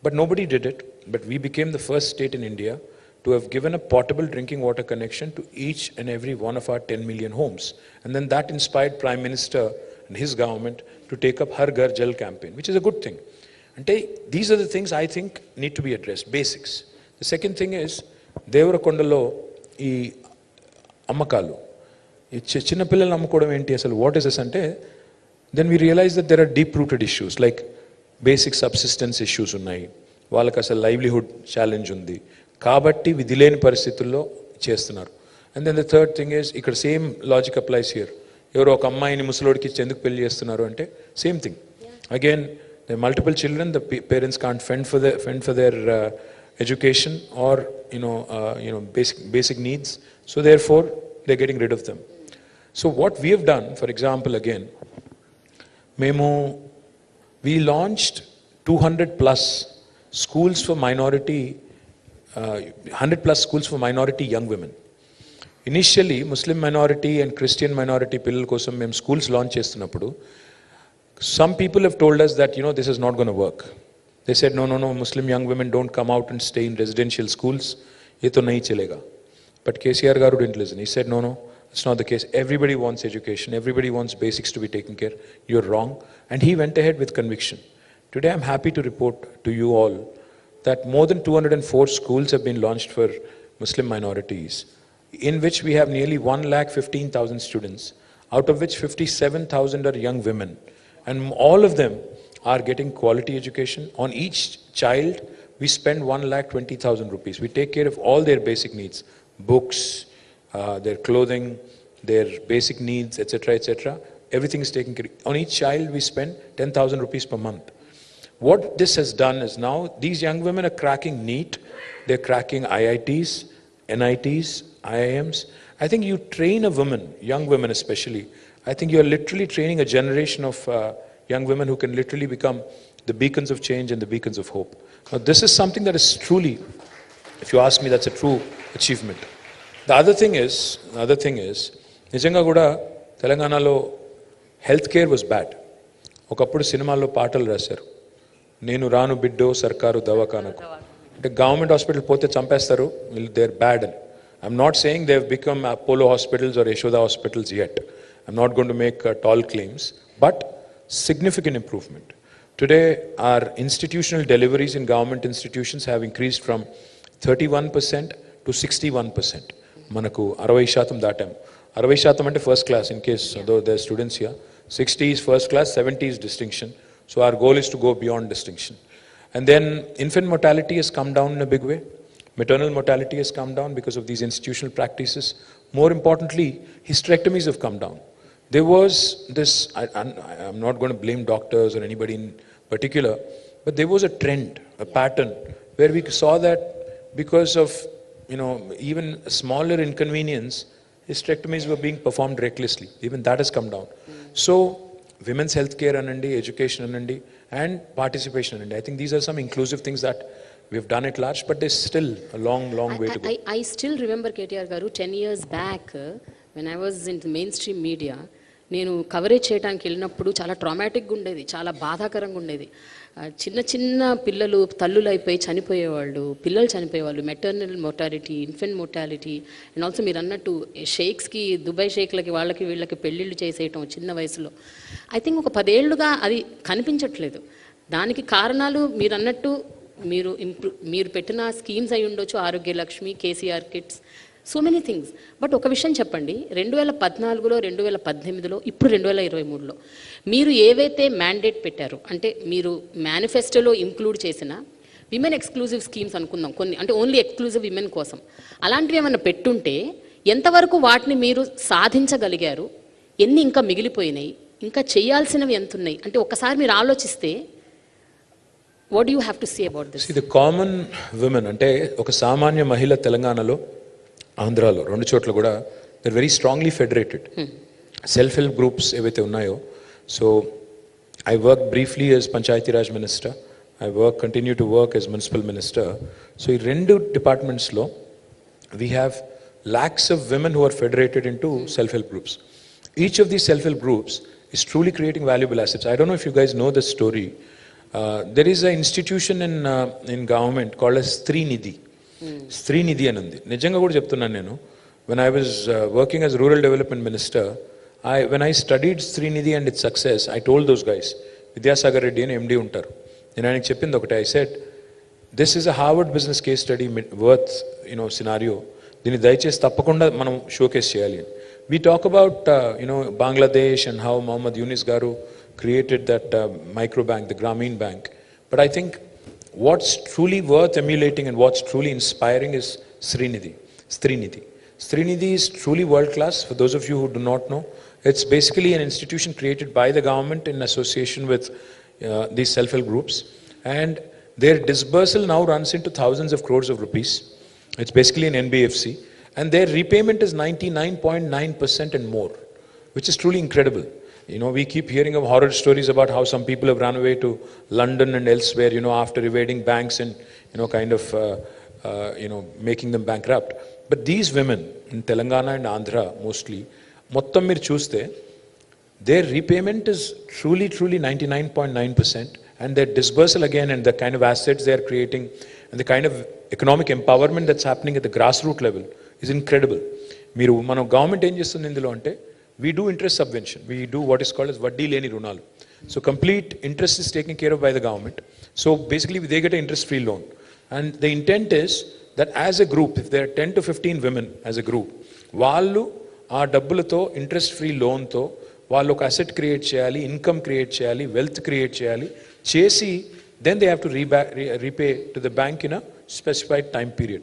But nobody did it. But we became the first state in India to have given a portable drinking water connection to each and every one of our 10 million homes. And then that inspired Prime Minister and his government to take up Har Ghar Jal campaign, which is a good thing. And these are the things I think need to be addressed, basics. The second thing is, Devarakondalo, ee ammakalu. Chinna pillalu ammukodam enti asalu, what is this ante? Then we realize that there are deep-rooted issues, like basic subsistence issues ఉన్నాయి, వాళ్ళకి అసలు livelihood challenge ఉంది కాబట్టి విధి లేని పరిస్థితుల్లో చేస్తున్నారు. And then the third thing is, ఇక్కడ సేమ్ లాజిక్ అప్లైస్ హియర్. ఎవరో ఒక అమ్మాయిని ముసలోడికి ఇచ్చి ఎందుకు పెళ్లి చేస్తున్నారు అంటే same thing. Again the multiple children, the parents can't fend for their education or basic needs, so therefore they're getting rid of them. So what we have done, for example, again, we launched 200 plus schools for minority, 100 plus schools for minority young women. Initially, Muslim minority and Christian minority pillal kosam mem schools launch chestunappudu, some people have told us that, this is not going to work. They said, no, Muslim young women don't come out and stay in residential schools. Ye to nahi chalega. But KCR garu didn't listen. He said, no, it's not the case. Everybody wants education. Everybody wants basics to be taken care. You're wrong. And he went ahead with conviction. Today, I'm happy to report to you all that more than 204 schools have been launched for Muslim minorities, in which we have nearly 1,15,000 students, out of which 57,000 are young women. And all of them are getting quality education. On each child, we spend 1,20,000 rupees. We take care of all their basic needs, books, their clothing, their basic needs, etc., etc. Everything is taken care of. On each child, we spend 10,000 rupees per month. What this has done is now these young women are cracking NEET, they're cracking IITs, NITs, IIMs. I think you train a woman, young women especially, I think you're literally training a generation of young women who can literally become the beacons of change and the beacons of hope. Now this is something that is truly, if you ask me, that's a true achievement. The other thing is, నిజంగా కూడా తెలంగాణలో health care was bad. ఒకప్పుడు సినిమాల్లో పాటలు రాశారు, నేను రాను బిడ్డో సర్కారు దవాఖానకు, అంటే గవర్నమెంట్ హాస్పిటల్ పోతే చంపేస్తారు, దే ఆర్ బ్యాడ్ అని. I'm not saying they have become Apollo hospitals or Yashoda hospitals yet. I'm not going to make tall claims, but significant improvement. Today, our institutional deliveries in government institutions have increased from 31% to 61%. Manaku 60% datam. 60% ante first class, in case though there are students here. 60 is first class, 70 is distinction. So our goal is to go beyond distinction. And then infant mortality has come down in a big way. Maternal mortality has come down because of these institutional practices. More importantly, hysterectomies have come down. There was this, I'm not going to blame doctors or anybody in particular, but there was a trend, a pattern, where we saw that because of, even smaller inconvenience, hysterectomies were being performed recklessly. Even that has come down. So, women's health care anandi, education anandi, and participation anandi. I think these are some inclusive things that we've done at large, but there's still a long way to go. I still remember, KTR garu, 10 years back, when I was in the mainstream media, నేను coverage చేయడానికి వెళ్ళినప్పుడు చాలా ట్రామాటిక్గా ఉండేది, చాలా బాధాకరంగా ఉండేది. చిన్న చిన్న పిల్లలు తల్లులు అయిపోయి చనిపోయేవాళ్ళు, పిల్లలు చనిపోయేవాళ్ళు, maternal mortality, infant mortality, and also మీరు అన్నట్టు షేక్స్కి, దుబాయ్ షేక్లకి వాళ్ళకి వీళ్ళకి పెళ్ళిళ్ళు చేసేయటం చిన్న వయసులో. ఐ థింక్ ఒక 10 ఏళ్ళుగా అది కనిపించట్లేదు. దానికి కారణాలు మీరు అన్నట్టు మీరు పెట్టిన స్కీమ్స్ అయి ఉండొచ్చు, Arogya Lakshmi, KCR kits, so many things. But ఒక విషయం చెప్పండి, 2014లో, 2018లో, ఇప్పుడు 2023లో మీరు ఏవైతే మ్యాండేట్ పెట్టారో, అంటే మీరు మేనిఫెస్టోలో ఇంక్లూడ్ చేసిన విమెన్ ఎక్స్క్లూజివ్ స్కీమ్స్ అనుకుందాం కొన్ని, అంటే ఓన్లీ ఎక్స్క్లూజివ్ విమెన్ కోసం, అలాంటివి ఏమైనా పెట్టుంటే ఎంతవరకు వాటిని మీరు సాధించగలిగారు, ఎన్ని ఇంకా మిగిలిపోయినాయి, ఇంకా చేయాల్సినవి ఎంత ఉన్నాయి, అంటే ఒకసారి మీరు ఆలోచిస్తే what do you have to say about this? The common women అంటే ఒక సామాన్య మహిళ తెలంగాణలో, ఆంధ్రాలో, 2 చోట్ల కూడా they're very strongly federated. Self-help groups ఏవైతే ఉన్నాయో, so I worked briefly as Panchayati Raj Minister, continue to work as Municipal Minister. So ఈ 2 departments-లో we have lakhs of women who are federated into self-help groups. Each of these self-help groups is truly creating valuable assets. I don't know if you guys know this story. There is an institution in government called as Srinidhi. Srinidhi అని ఉంది. నిజంగా కూడా చెప్తున్నాను నేను. When I was working as Rural Development Minister, when I studied Srinidhi and its success, I told those guys, Vidyasagar Reddy అని MD ఉంటారు, నేను ఆయనకి చెప్పింది ఒకటే, I said, this is a Harvard business case study worth, scenario. దీన్ని దయచేసి తప్పకుండా మనం షోకేస్ చేయాలి. We talk about, Bangladesh and how Muhammad Yunus Garu created that micro bank, the Grameen Bank. But I think what's truly worth emulating and what's truly inspiring is Srinidhi. Srinidhi is truly world class. For those of you who do not know, it's basically an institution created by the government in association with these self-help groups. And their disbursal now runs into thousands of crores of rupees. It's basically an NBFC. And their repayment is 99.9% and more, which is truly incredible. We keep hearing of horror stories about how some people have run away to London and elsewhere, after evading banks and, kind of, making them bankrupt. But these women in Telangana and Andhra mostly, mottam meer chuste, their repayment is truly 99.9%, and their disbursal again and the kind of assets they are creating and the kind of economic empowerment that's happening at the grassroots level is incredible. Meeru mana government em chestundi indulo ante, we do interest subvention. We do what is called as vaddi leni runalu. So complete interest is taken care of by the government. So basically they get an interest-free loan. And the intent is that as a group, if there are 10 to 15 women as a group, వాళ్ళు ఆ డబ్బులతో interest-free లోన్తో వాళ్ళు ఒక asset create చేయాలి, income create చేయాలి, wealth create చేయాలి, చేసి then they have to repay to the bank in a specified time period.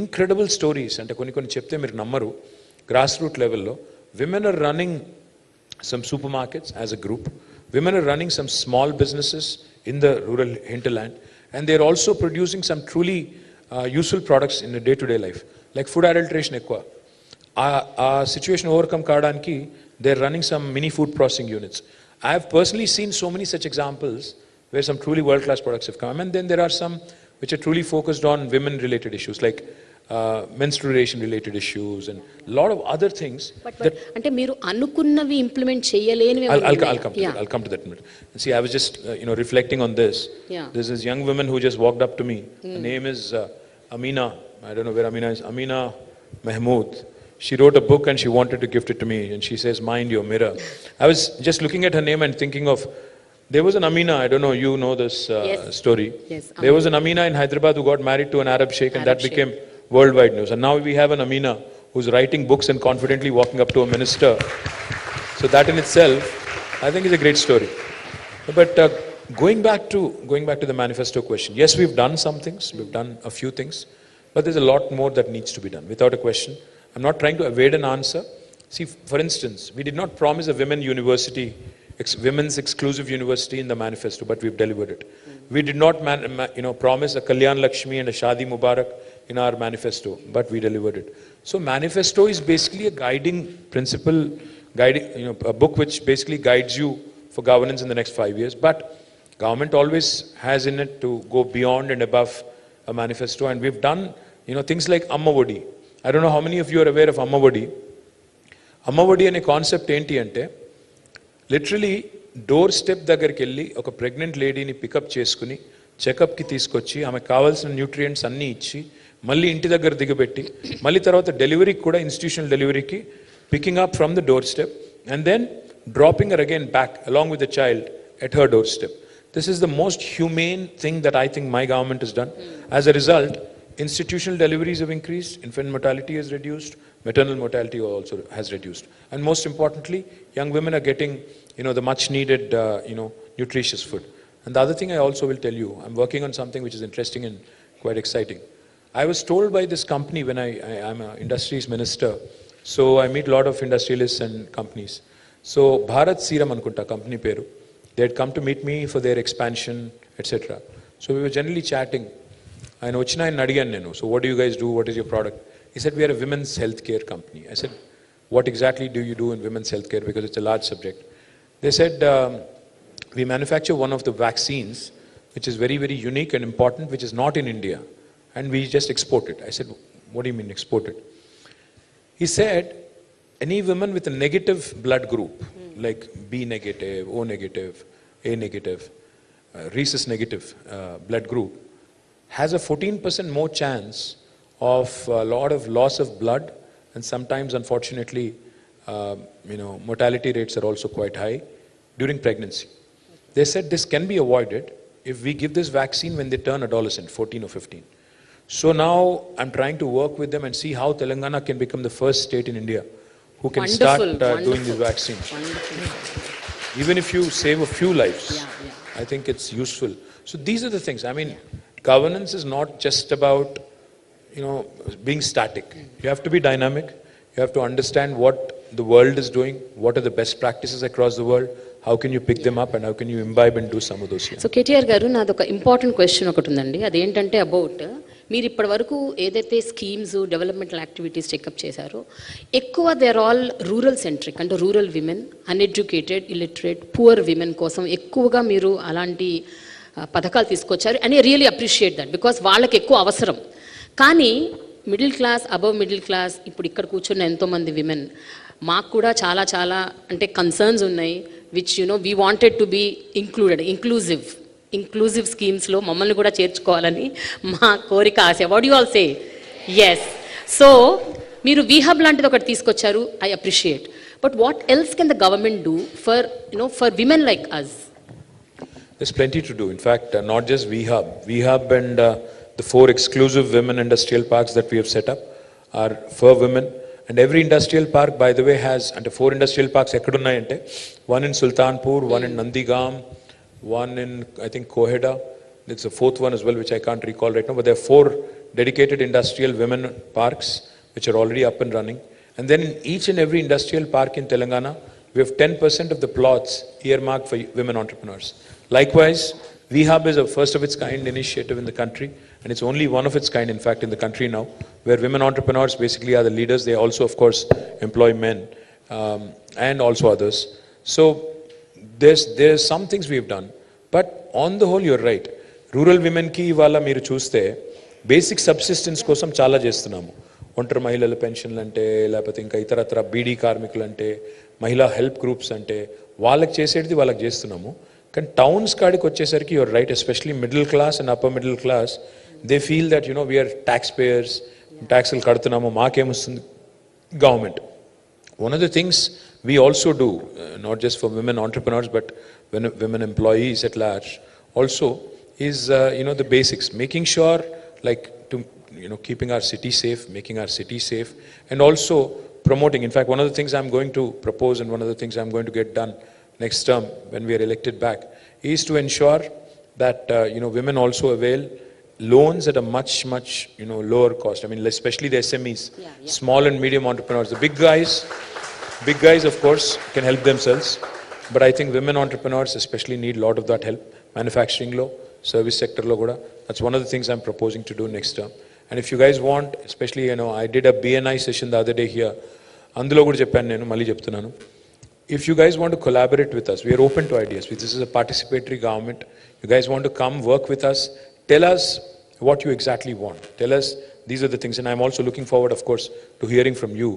Incredible stories. అంటే కొన్ని చెప్తే మీరు నమ్మరు. Grassroots level, women are running some supermarkets as a group. Women are running some small businesses in the rural hinterland, and they're also producing some truly useful products in the day-to-day life, like food adulteration ekwa. Situation overcome kadanki, they're running some mini food processing units. I have personally seen so many such examples where some truly world-class products have come, and then there are some which are truly focused on women-related issues, like menstruation-related issues and a lot of other things. But ante meeru anukunnavi implement cheyalenivi. I'll come to that in a minute. See, I was just reflecting on this. Yeah. There's this young woman who just walked up to me. Her name is Amina. I don't know where Amina is. Amina Mahmood. She wrote a book and she wanted to gift it to me, and she says, "Mind your mirror." I was just looking at her name and thinking of, there was an Amina, I don't know, you know this story. Yes. There was an Amina in Hyderabad who got married to an Arab sheikh, and that became worldwide news. And now we have an Amina who's writing books and confidently walking up to a minister. So that in itself, I think is a great story. But going back to the manifesto question, yes, we've done some things, we've done a few things, but there's a lot more that needs to be done, without a question. I'm not trying to evade an answer. See, for instance, we did not promise a women's exclusive university in the manifesto, but we've delivered it. We did not promise a Kalyan Lakshmi and a Shadi Mubarak in our manifesto, but we delivered it. So manifesto is basically a guiding principle, a book which basically guides you for governance in the next 5 years. But government always has in it to go beyond and above a manifesto, and we've done things like Amma Vodi. I don't know how many of you are aware of Amma Vodi. Amma Vodi ane concept enti ante, literally door step దగ్గరికి వెళ్ళి ఒక pregnant లేడీని pickup చేసుకుని చెకప్కి తీసుకొచ్చి ఆమెకు కావాల్సిన nutrients అన్నీ ఇచ్చి మళ్ళీ ఇంటి దగ్గర దిగబెట్టి మళ్ళీ తర్వాత డెలివరీకి కూడా ఇన్స్టిట్యూషనల్ డెలివరీకి picking up from the door step and then dropping her again back along with the child at her doorstep. This is the most humane thing that I think my government has done. As a result, institutional deliveries have increased, infant mortality has reduced, maternal mortality also has reduced. And most importantly, young women are getting, the much needed, nutritious food. And the other thing I also will tell you, I'm working on something which is interesting and quite exciting. I was told by this company when I'm an industries minister, so I meet a lot of industrialists and companies. So Bharat Serum Ankunta company peru, they had come to meet me for their expansion, etc. So we were generally chatting. I know China and Nadigan Nenu. So what do you guys do? What is your product? He said, we are a women's healthcare company. I said, what exactly do you do in women's healthcare? Because it's a large subject. They said, we manufacture one of the vaccines, which is very, very unique and important, which is not in India. And we just export it. I said, what do you mean export it? He said, any woman with a negative blood group, like B negative, O negative, A negative, rhesus negative blood group, has a 14% more chance of a lot of loss of blood, and sometimes, unfortunately, mortality rates are also quite high during pregnancy. They said this can be avoided if we give this vaccine when they turn adolescent, 14 or 15. So now I'm trying to work with them and see how Telangana can become the first state in India who can start doing these vaccines. Even if you save a few lives, I think it's useful. So these are the things. I mean, governance is not just about, being static. You have to be dynamic. You have to understand what the world is doing, what are the best practices across the world, how can you pick them up and how can you imbibe and do some of those here. So KTR garu నాది ఒక important question ఒకటి ఉందండి. అదేంటంటే about మీరు ఇప్పటి వరకు ఏదైతే schemes developmental activities checkup చేశారో ఎక్కువ దేర్ ఆల్ రూరల్ సెంట్రిక్, అంటే rural women, uneducated, illiterate, poor women కోసం ఎక్కువగా మీరు అలాంటి పథకాలు తీసుకొచ్చారు. And really appreciate that because వాళ్ళకి ఎక్కువ అవసరం. కానీ middle class, above middle class, ఇప్పుడు ఇక్కడ కూర్చున్న ఎంతోమంది విమెన్, మాకు కూడా చాలా చాలా అంటే కన్సర్న్స్ ఉన్నాయి which we wanted to be inclusive స్కీమ్స్లో మమ్మల్ని కూడా చేర్చుకోవాలని మా కోరిక, ఆశ. What you all say? Yes. So మీరు వీహబ్ లాంటిది ఒకటి తీసుకొచ్చారు, I appreciate. But what else can the government do for women like us? There's plenty to do. In fact, not just VHub and the 4 exclusive women industrial parks that we have set up are for women. And every industrial park, by the way, has, and 4 industrial parks ekkadunnayi, one in Sultanpur, one in Nandigam, one in, I think, Koheda. There's a 4th one as well, which I can't recall right now. But there are 4 dedicated industrial women parks, which are already up and running. And then in each and every industrial park in Telangana, we have 10% of the plots earmarked for women entrepreneurs. Likewise, VHub is a first of its kind initiative in the country, and it's only one of its kind, in fact, in the country now, where women entrepreneurs basically are the leaders. They also, of course, employ men and also others. So there's some things we've done, but on the whole, you're right. Rural women ki ivala మీరు చూస్తే basic subsistence కోసం చాలా చేస్తున్నాము. ఒంటరి మహిళల పెన్షన్లు అంటే, లేకపోతే ఇంకా ఇతరత్ర బీడీ కార్మికులు అంటే, మహిళా హెల్ప్ గ్రూప్స్ అంటే, వాళ్ళకి చేసేది వాళ్ళకి చేస్తున్నాము. కానీ టౌన్స్ కాడికి వచ్చేసరికి your right, especially middle class and upper middle class, they feel that we are taxpayers, ట్యాక్స్లు కడుతున్నాము, మాకేమొస్తుంది government. One of the things we also do, not just for women entrepreneurs, but women employees at large, also is, the basics, making sure, like, to, keeping our city safe, making our city safe, and also promoting. In fact, one of the things I'm going to propose and one of the things I'm going to get done next term when we are elected back is to ensure that, women also avail loans at a much, lower cost. I mean, especially the SMEs, small and medium entrepreneurs. The big guys, of course, can help themselves. But I think women entrepreneurs especially need a lot of that help. Manufacturing law, service sector lo kuda. That's one of the things I'm proposing to do next term. And if you guys want, especially, I did a BNI session the other day here. Andulo kuda cheppanu nenu, malli cheptunnanu. If you guys want to collaborate with us, we are open to ideas. This is a participatory government. You guys want to come work with us, tell us what you exactly want. Tell us these are the things. And I'm also looking forward, of course, to hearing from you.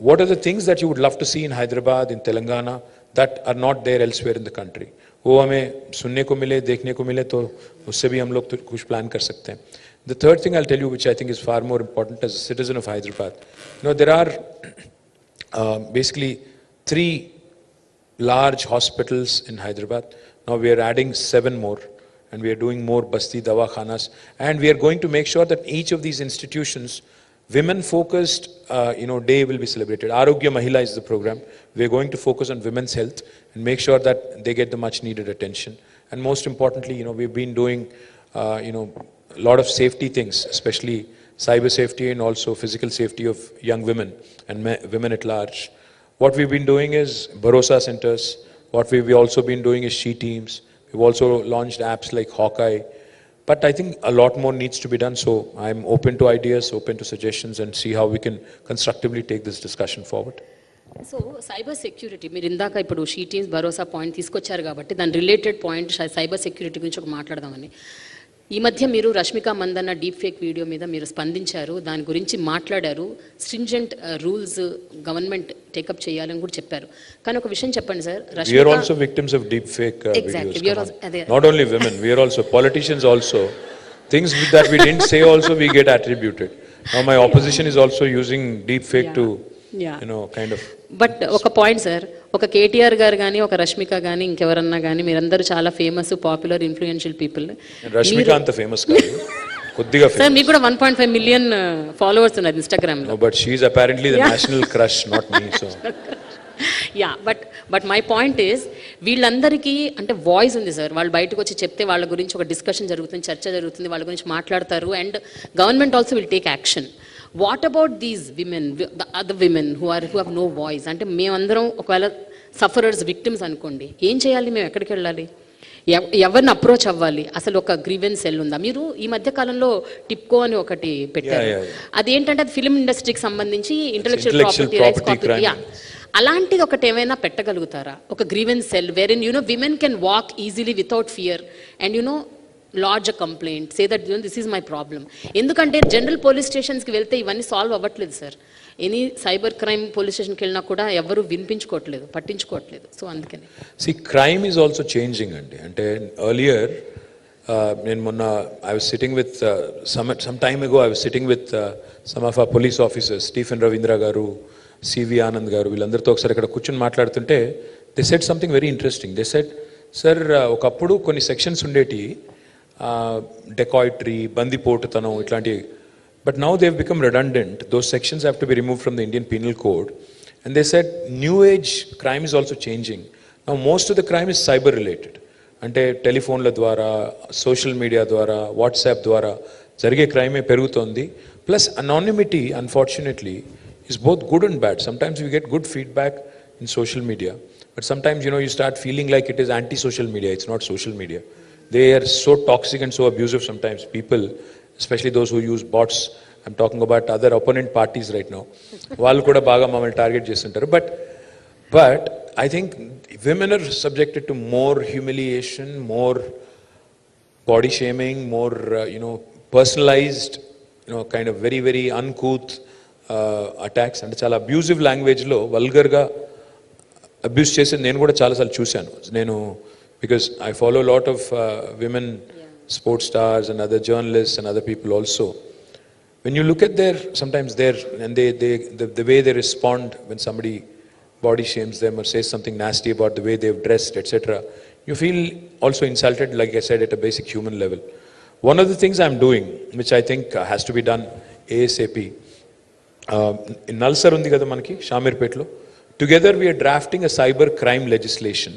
What are the things that you would love to see in Hyderabad, in Telangana, that are not there elsewhere in the country. वो हमें सुनने को मिले, देखने को मिले तो उससे भी हम लोग तो कुछ प्लान कर सकते हैं. The third thing I'll tell you, which I think is far more important as a citizen of Hyderabad, there are basically 3 large hospitals in Hyderabad. Now we are adding 7 more, and we are doing more Basti Dawakhanas, and we are going to make sure that each of these institutions, women-focused, day will be celebrated. Arogya Mahila is the program. We are going to focus on women's health and make sure that they get the much-needed attention. And most importantly, we've been doing, a lot of safety things, especially cyber safety and also physical safety of young women and women at large. What we've been doing is Bharosa centers. What we've also been doing is She Teams. We've also launched apps like Hawkeye. But I think a lot more needs to be done. So I'm open to ideas, open to suggestions, and see how we can constructively take this discussion forward. So cyber security మీరు ఇందాక ఇప్పుడు she teams Bharosa point తీసుకొచ్చారు కాబట్టి దాని related point cyber security గురించి ఒక మాట్లాడదామని. ఈ మధ్య మీరు Rashmika Mandanna deep fake video మీద మీరు స్పందించారు, దాని గురించి మాట్లాడారు, స్ట్రింజెంట్ రూల్స్ గవర్నమెంట్ టేకప్ చేయాలని కూడా చెప్పారు. కానీ ఒక విషయం చెప్పండి sir, we are also victims of deep fake videos. Not only women, we are also politicians also. Things that we didn't say also we get attributed. Now my opposition is also using deep fake to kind of. But ఒక point sir, ఒక కేటీఆర్ గారు కానీ ఒక రష్మిక కానీ ఇంకెవరన్నా కానీ మీరందరూ చాలా famous popular influential people. Rashmika అంత ఫేమస్ కాదు, కొద్దిగా సార్ మీకు కూడా 1.5 మిలియన్ ఫాలోవర్స్ ఉన్నారు ఇన్స్టాగ్రామ్ లో. But she is apparently the national crush, not me. So yeah, but my point is వీళ్ళందరికీ అంటే వాయిస్ ఉంది సార్. వాళ్ళు బయటకు వచ్చి చెప్తే వాళ్ళ గురించి ఒక డిస్కషన్ జరుగుతుంది, చర్చ జరుగుతుంది, వాళ్ళ గురించి మాట్లాడతారు, and government also will take action. What about these women, the other women who have no voice? అంటే మేమందరం ఒకవేళ సఫరర్స్, విక్టిమ్స్ అనుకోండి, ఏం చేయాలి? మేము ఎక్కడికి వెళ్ళాలి? ఎవరిని అప్రోచ్ అవ్వాలి? అసలు ఒక గ్రీవెన్స్ సెల్ ఉందా? మీరు ఈ మధ్య కాలంలో టిప్కో అని ఒకటి పెట్టారు, అదేంటంటే అది ఫిల్మ్ ఇండస్ట్రీకి సంబంధించి ఇంటెలెక్చువల్ ప్రాపర్టీ రైట్స్, అలాంటిది ఒకటి ఏమైనా పెట్టగలుగుతారా? ఒక grievance cell where in women can walk easily without fear and lodge a complaint, say that this is my problem. ఎందుకంటే జనరల్ పోలీస్ స్టేషన్స్కి వెళ్తే ఇవన్నీ సాల్వ్ అవ్వట్లేదు sir. Any cyber crime police స్టేషన్కి వెళ్ళినా కూడా ఎవరు వినిపించుకోవట్లేదు, పట్టించుకోవట్లేదు. సో అందుకని క్రైమ్ ఈజ్ ఆల్సో చేంజింగ్ అండి. అంటే ఎర్లియర్ నేను మొన్న I was sitting with some time ago I was sitting with some of ఆ పోలీస్ ఆఫీసర్స్, స్టీఫెన్ రవీంద్ర గారు, సివి ఆనంద్ గారు, వీళ్ళందరితో ఒకసారి ఇక్కడ కూర్చొని మాట్లాడుతుంటే they said something very interesting. They said, sir ఒకప్పుడు కొన్ని సెక్షన్స్ ఉండేటి, డెకాయిటరీ, బందిపోటుతనం ఇట్లాంటివి, but now they've become redundant. Those sections have to be removed from the Indian Penal Code. And they said new age crime is also changing. Now most of the crime is cyber related. Ante telephone la dwara, social media dwara, WhatsApp dwara jarige crime perugutondi. Plus anonymity, unfortunately, is both good and bad. Sometimes we get good feedback in social media, but sometimes you start feeling like it is anti-social media. It's not social media. They are so toxic and so abusive sometimes. People, especially those who use bots, I'm talking about other opponent parties right now, వాళ్ళు కూడా బాగా మమ్మల్ని target చేస్తుంటారు. But I think women are subjected to more humiliation, more body shaming, more personalized, kind of very very uncouth attacks. అంటే చాలా abusive లాంగ్వేజ్లో వల్గర్గా abuse చేసి నేను కూడా చాలాసార్లు చూశాను. నేను because I follow a lot of women sports stars and other journalists and other people also. When you look at sometimes the way they respond when somebody body shames them or says something nasty about the way they've dressed, etc., you feel also insulted, like I said, at a basic human level. One of the things I'm doing, which I think has to be done ASAP, in Nalsar undi kada manaki Shamirpetlo, together we are drafting a cyber crime legislation.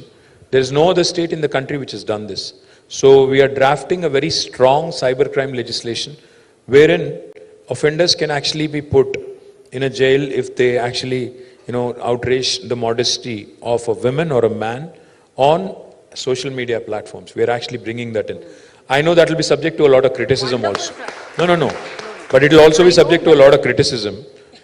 There is no other state in the country which has done this. So we are drafting a very strong cybercrime legislation wherein offenders can actually be put in a jail if they actually, outrage the modesty of a woman or a man on social media platforms. We are actually bringing that in. I know that will be subject to a lot of criticism also. No. But it will also be subject to a lot of criticism.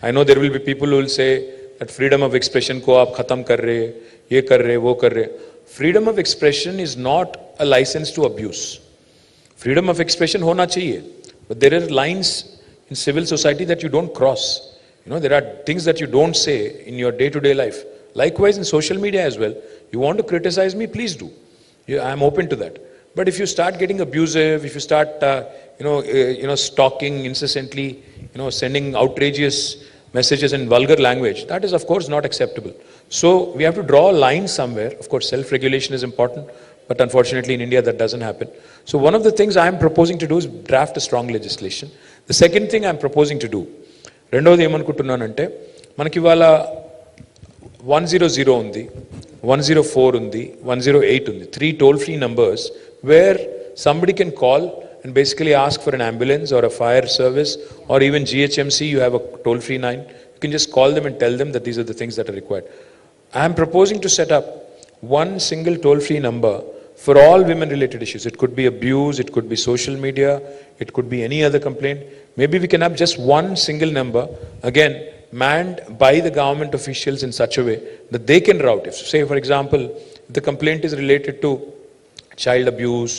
I know there will be people who will say that freedom of expression ko aap khatam kar rahe, ye kar rahe, wo kar rahe. Freedom of expression is not a license to abuse. Freedom of expression hona chahiye, but there are lines in civil society that you don't cross. There are things that you don't say in your day-to-day life. Likewise in social media as well, You want to criticize me, please do. I'm open to that. But if you start getting abusive, if you start, stalking incessantly, sending outrageous messages in vulgar language, that is of course not acceptable. So we have to draw a line somewhere. Of course, self-regulation is important, but unfortunately in India that doesn't happen. So one of the things I'm proposing to do is draft a strong legislation. The second thing I'm proposing to do, రెండోది ఏమనుకుంటున్నానంటే మనకి ఇవాళ 100 ఉంది, 104 ఉంది, 108 ఉంది, 3 toll-free numbers where somebody can call and basically ask for an ambulance or a fire service, or even GHMC, you have a toll-free line. You can just call them and tell them that these are the things that are required. I am proposing to set up one single toll-free number for all women-related issues. It could be abuse, it could be social media, it could be any other complaint. Maybe we can have just one single number, again, manned by the government officials in such a way that they can route. If, say, for example, if the complaint is related to child abuse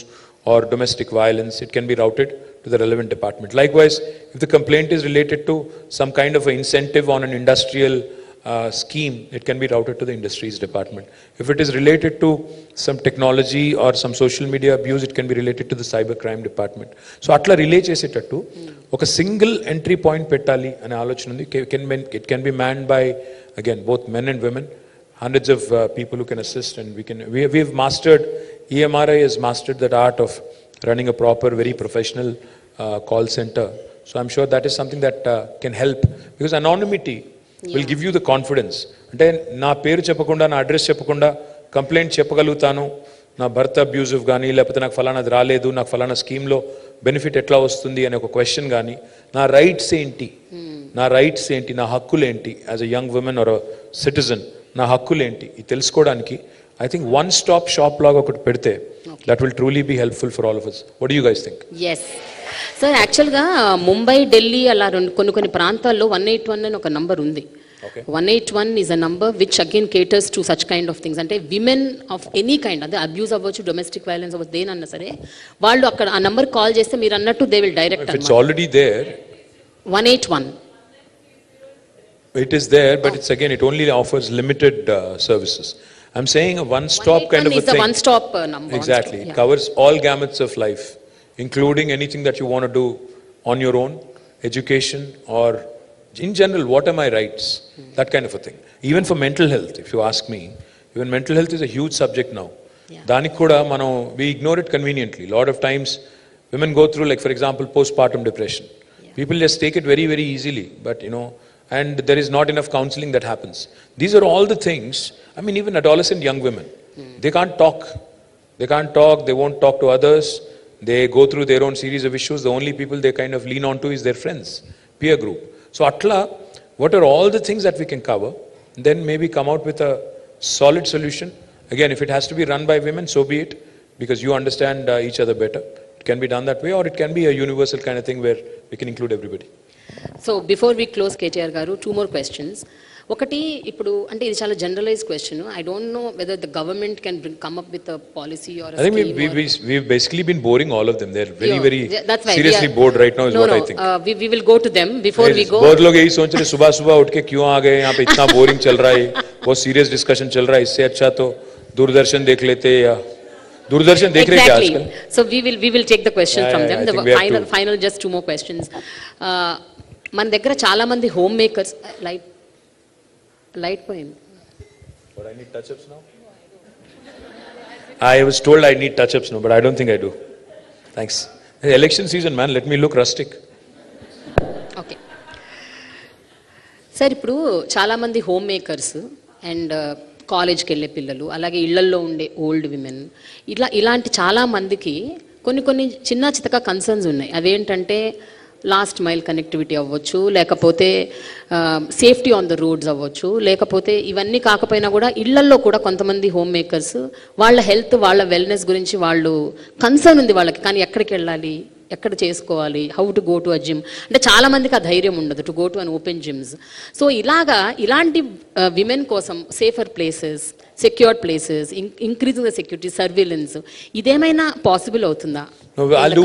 or domestic violence, it can be routed to the relevant department. Likewise, if the complaint is related to some kind of an incentive on an industrial scheme, it can be routed to the industries department. If it is related to some technology or some social media abuse, it can be related to the cyber crime department. So atla relay chesetattu oka single entry point pettali ane alochana undi. It can be manned by, again, both men and women, hundreds of people who can assist, and we've mastered, EMRI has mastered that art of running a proper, very professional call center. So I'm sure that is something that can help, because anonymity will give you the confidence. అంటే నా పేరు చెప్పకుండా, నా address చెప్పకుండా complaint చెప్పగలుగుతాను, నా భర్త abusive కానీ, లేకపోతే నాకు ఫలానాది రాలేదు, నాకు ఫలానా స్కీమ్లో బెనిఫిట్ ఎట్లా వస్తుంది అనే ఒక క్వశ్చన్ కానీ, నా రైట్స్ ఏంటి, నా హక్కులు ఏంటి, as a young woman or a citizen నా హక్కులు ఏంటి, ఇది తెలుసుకోవడానికి I think one stop shop లాగా ఒకటి పెడితే that will truly be helpful for all of us. What do you guys think? Yes. Sir యాక్చువల్గా ముంబై, ఢిల్లీ అలా కొన్ని ప్రాంతాల్లో 181 అని ఒక నంబర్ ఉంది. 181 is a number which again caters to such kind of things. అంటే విమెన్ ఆఫ్ ఎనీ కైండ్, అదే abuse అవ్వచ్చు, డొమెస్టిక్ వైలెన్స్ అవ్వచ్చు, దేనన్నా సరే వాళ్ళు అక్కడ ఆ నంబర్ కాల్ చేస్తే మీరు అన్నట్టు they will direct. It's already there. 181. It is there, but it's again, it only offers limited services. I'm saying a one-stop kind of a thing. Is the one-stop number. Exactly. It covers all gamuts of life, including anything that you want to do on your own, education, or in general, what are my rights? That kind of a thing. Even for mental health, if you ask me, even mental health is a huge subject now. Danik kuda we ignore it conveniently. A lot of times, women go through, like for example, postpartum depression. People just take it very, very easily, but and there is not enough counseling that happens. These are all the things. I mean, even adolescent young women, they can't talk. They won't talk to others. They go through their own series of issues. The only people they kind of lean on to is their friends, peer group. So atla, what are all the things that we can cover? Then maybe come out with a solid solution. Again, if it has to be run by women, so be it, because you understand each other better. It can be done that way, or it can be a universal kind of thing where we can include everybody. So before we close KTR garu, 2 more questions. ఒకటి, ఇప్పుడు అంటే ఇది చాలా generalize question. I don't know whether the government can come up with a policy or I think we've basically been boring all of them. They're very seriously bored right now is what I think. We will go to them before we go. बहुत लोग यही सोच रहे सुबह उठ के क्यों आ गए यहाँ पे, इतना बोरिंग चल रहा है, बहुत सीरियस डिस्कशन चल रहा है, इससे अच्छा तो दूरदर्शन देख लेते, या दूरदर्शन देख रहे क्या आजकल. So we will take the question from them. The final just 2 more questions. మన దగ్గర చాలా మంది హోమ్ మేకర్స్. లైట్ పోయింది. But I need touch-ups now. I was told I need touch-ups now, but I don't think I do. Thanks. It's election season, man. Let me look rustic. Okay sir, ఇప్పుడు చాలామంది home makers and కాలేజ్కి వెళ్ళే పిల్లలు, అలాగే ఇళ్లల్లో ఉండే old women, ఇలాంటి చాలామందికి కొన్ని చిన్న చితక కన్సర్న్స్ ఉన్నాయి. అవేంటంటే లాస్ట్ మైల్ కనెక్టివిటీ అవ్వచ్చు, లేకపోతే సేఫ్టీ ఆన్ ద రోడ్స్ అవ్వచ్చు, లేకపోతే ఇవన్నీ కాకపోయినా కూడా ఇళ్లల్లో కూడా కొంతమంది హోమ్ మేకర్స్ వాళ్ళ హెల్త్, వాళ్ళ వెల్నెస్ గురించి వాళ్ళు కన్సర్న్ ఉంది వాళ్ళకి, కానీ ఎక్కడికి వెళ్ళాలి, ఎక్కడ చేసుకోవాలి, how to go to a gym, అంటే చాలా మందికి ఆ ధైర్యం ఉండదు to go to an open gyms. So ఇలాంటి విమెన్ కోసం safer places, secured places, increasing the security, surveillance, ఇదేమైనా పాసిబుల్ అవుతుందా? No, I'll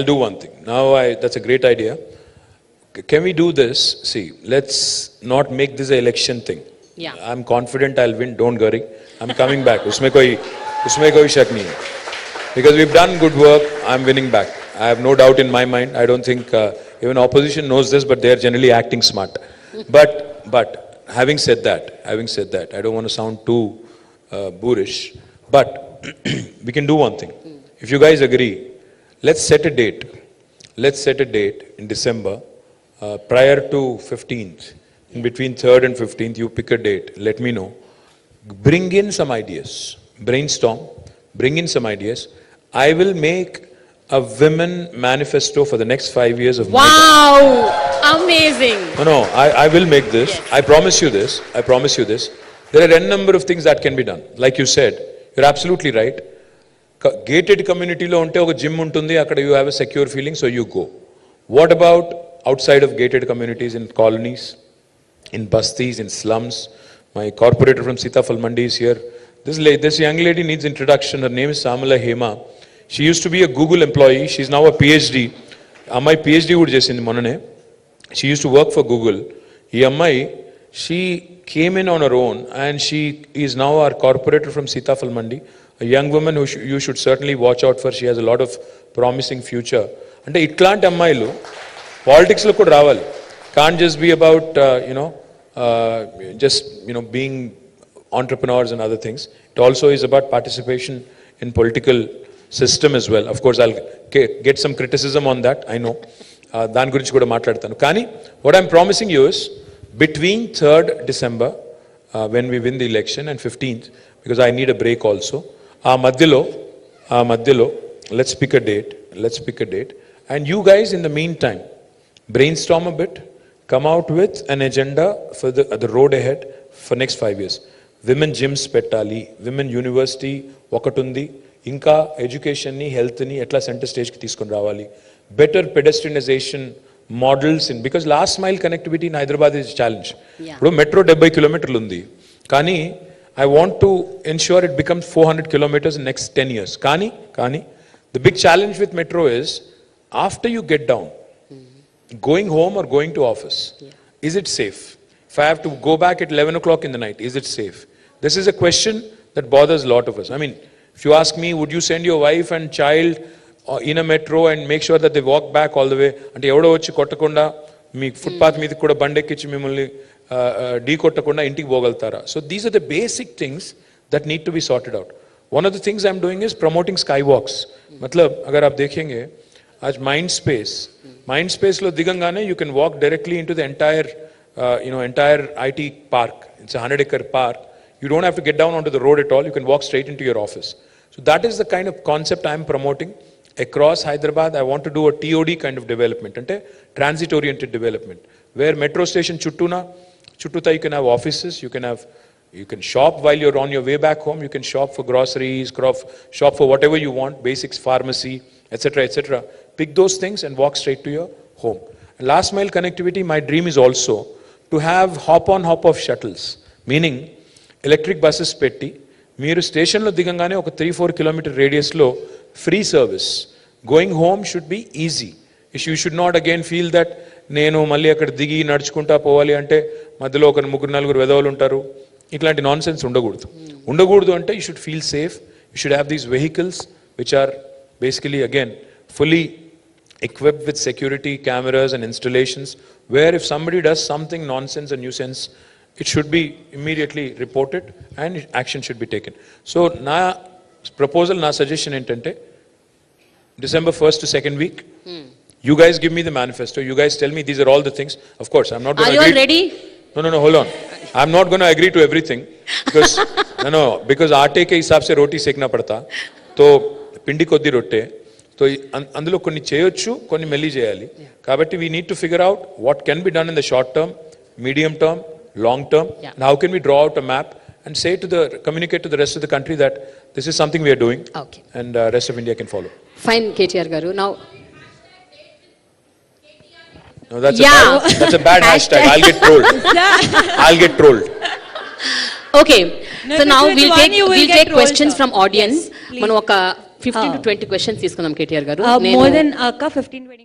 do one thing. Now that's a great idea. Can we do this? See, let's not make this an election thing. Yeah. I'm confident I'll win, don't worry. I'm coming back. उसमें कोई शक नहीं है. Because we've done good work, I'm winning back. I have no doubt in my mind. I don't think even opposition knows this, but they're generally acting smart. But having said that, I don't want to sound too boorish, but we can do one thing. If you guys agree, let's set a date. Let's set a date in December, prior to 15th. In between 3rd and 15th, you pick a date. Let me know. Bring in some ideas. Brainstorm. Bring in some ideas. I will make a women manifesto for the next 5 years of my life. Wow! Amazing. No, I will make this. Yes. I promise you this. There are n number of things that can be done. Like you said, you're absolutely right. Gated community lo unte oka gym untundi, akkada you have a secure feeling, so you go. What about outside of gated communities, in colonies, in bastis, in slums? My corporator from Sitafal Mandi is here. This young lady needs introduction. Her name is Samala Hema. She used to be a Google employee. She's now a PhD. Ammai PhD would chesindi monane. She used to work for Google. Ee ammai, she came in on her own, and she is now our corporator from Sitafal Mandi. A young woman who you should certainly watch out for. She has a lot of promising future. Ante itlanti ammayilu politics lo kuda ravali. Can't just be about being entrepreneurs and other things. It also is about participation in political system as well. Of course, I'll get some criticism on that, I know. Dan gurinchi kuda maatladtanu. Kani, what I'm promising you is, between 3rd December, when we win the election, and 15th, because I need a break also, madhyalo, let's pick a date. And you guys, in the meantime, brainstorm a bit, come out with an agenda for the road ahead for next 5 years. Women gyms pettali, women university ఒకటుndi, ఇంకా education ni, health ni etla center stage ki తీసుకొని రావాలి. Better pedestrianization models in, because last mile connectivity in Hyderabad is a challenge. ఇప్పుడు metro 70 kilometers ఉంది, కానీ I want to ensure it becomes 400 kilometers in next 10 years. కానీ the big challenge with metro is, after you get down, going home or going to office, is it safe? If I have to go back at 11 o'clock in the night, is it safe? This is a question that bothers a lot of us. I mean, if you ask me, would you send your wife and child in a metro and make sure that they walk back all the way? Ante evado vachi kottakonda mee footpath meediki kuda bandekkichi mimmalni dee kottakonda intiki pogaltara. So these are the basic things that need to be sorted out. One of the things I'm doing is promoting skywalks. Matlab agar aap dekhenge, aaj mind space lo digangane you can walk directly into the entire IT park. It's a 100-acre park. You don't have to get down onto the road at all. You can walk straight into your office. So that is the kind of concept I'm promoting across Hyderabad. I want to do a TOD kind of development, ante transit-oriented development, where metro station chuttuta you can have offices, you can shop while you're on your way back home. You can shop for groceries, shop for whatever you want, basics, pharmacy, etc. Pick those things and walk straight to your home. And last mile connectivity, my dream is also to have hop-on, hop-off shuttles, meaning electric buses petti, మీరు స్టేషన్లో దిగంగానే ఒక 3-4 kilometer radiusలో free service. Going home should be easy. You should not again feel that నేను మళ్ళీ అక్కడ దిగి నడుచుకుంటా పోవాలి అంటే మధ్యలో ఒక 3-4 వెధవలు ఉంటారు. ఇట్లాంటి నాన్ సెన్స్ ఉండకూడదు అంటే you should feel safe. You should have these vehicles which are basically again fully equipped with security cameras and installations, where if somebody does something nonsense and nuisance, it should be immediately reported and action should be taken. So na proposal, na suggestion entante, December 1st to 2nd week, you guys give me the manifesto, you guys tell me these are all the things. Of course I'm not going to agree. Are you all ready? No, hold on. I'm not going to agree to everything because because aate ke hisab se roti sekna padta. To పిండి కొద్ది రొట్టె, so అందులో కొన్ని చేయొచ్చు, కొన్ని మెల్లి చేయాలి. కాబట్టి we need to figure out what can be done in the short term, medium term, long term, and how can we draw out a map and say to communicate to the rest of the country that this is something we are doing and rest of India can follow. Fine KTR garu. Now No, that's a bad hashtag. I'll get trolled. Okay. So now we'll take questions from audience. మనం ఒక 15 to 20 questions తీసుకుందాం KTR గారు. More than 15-20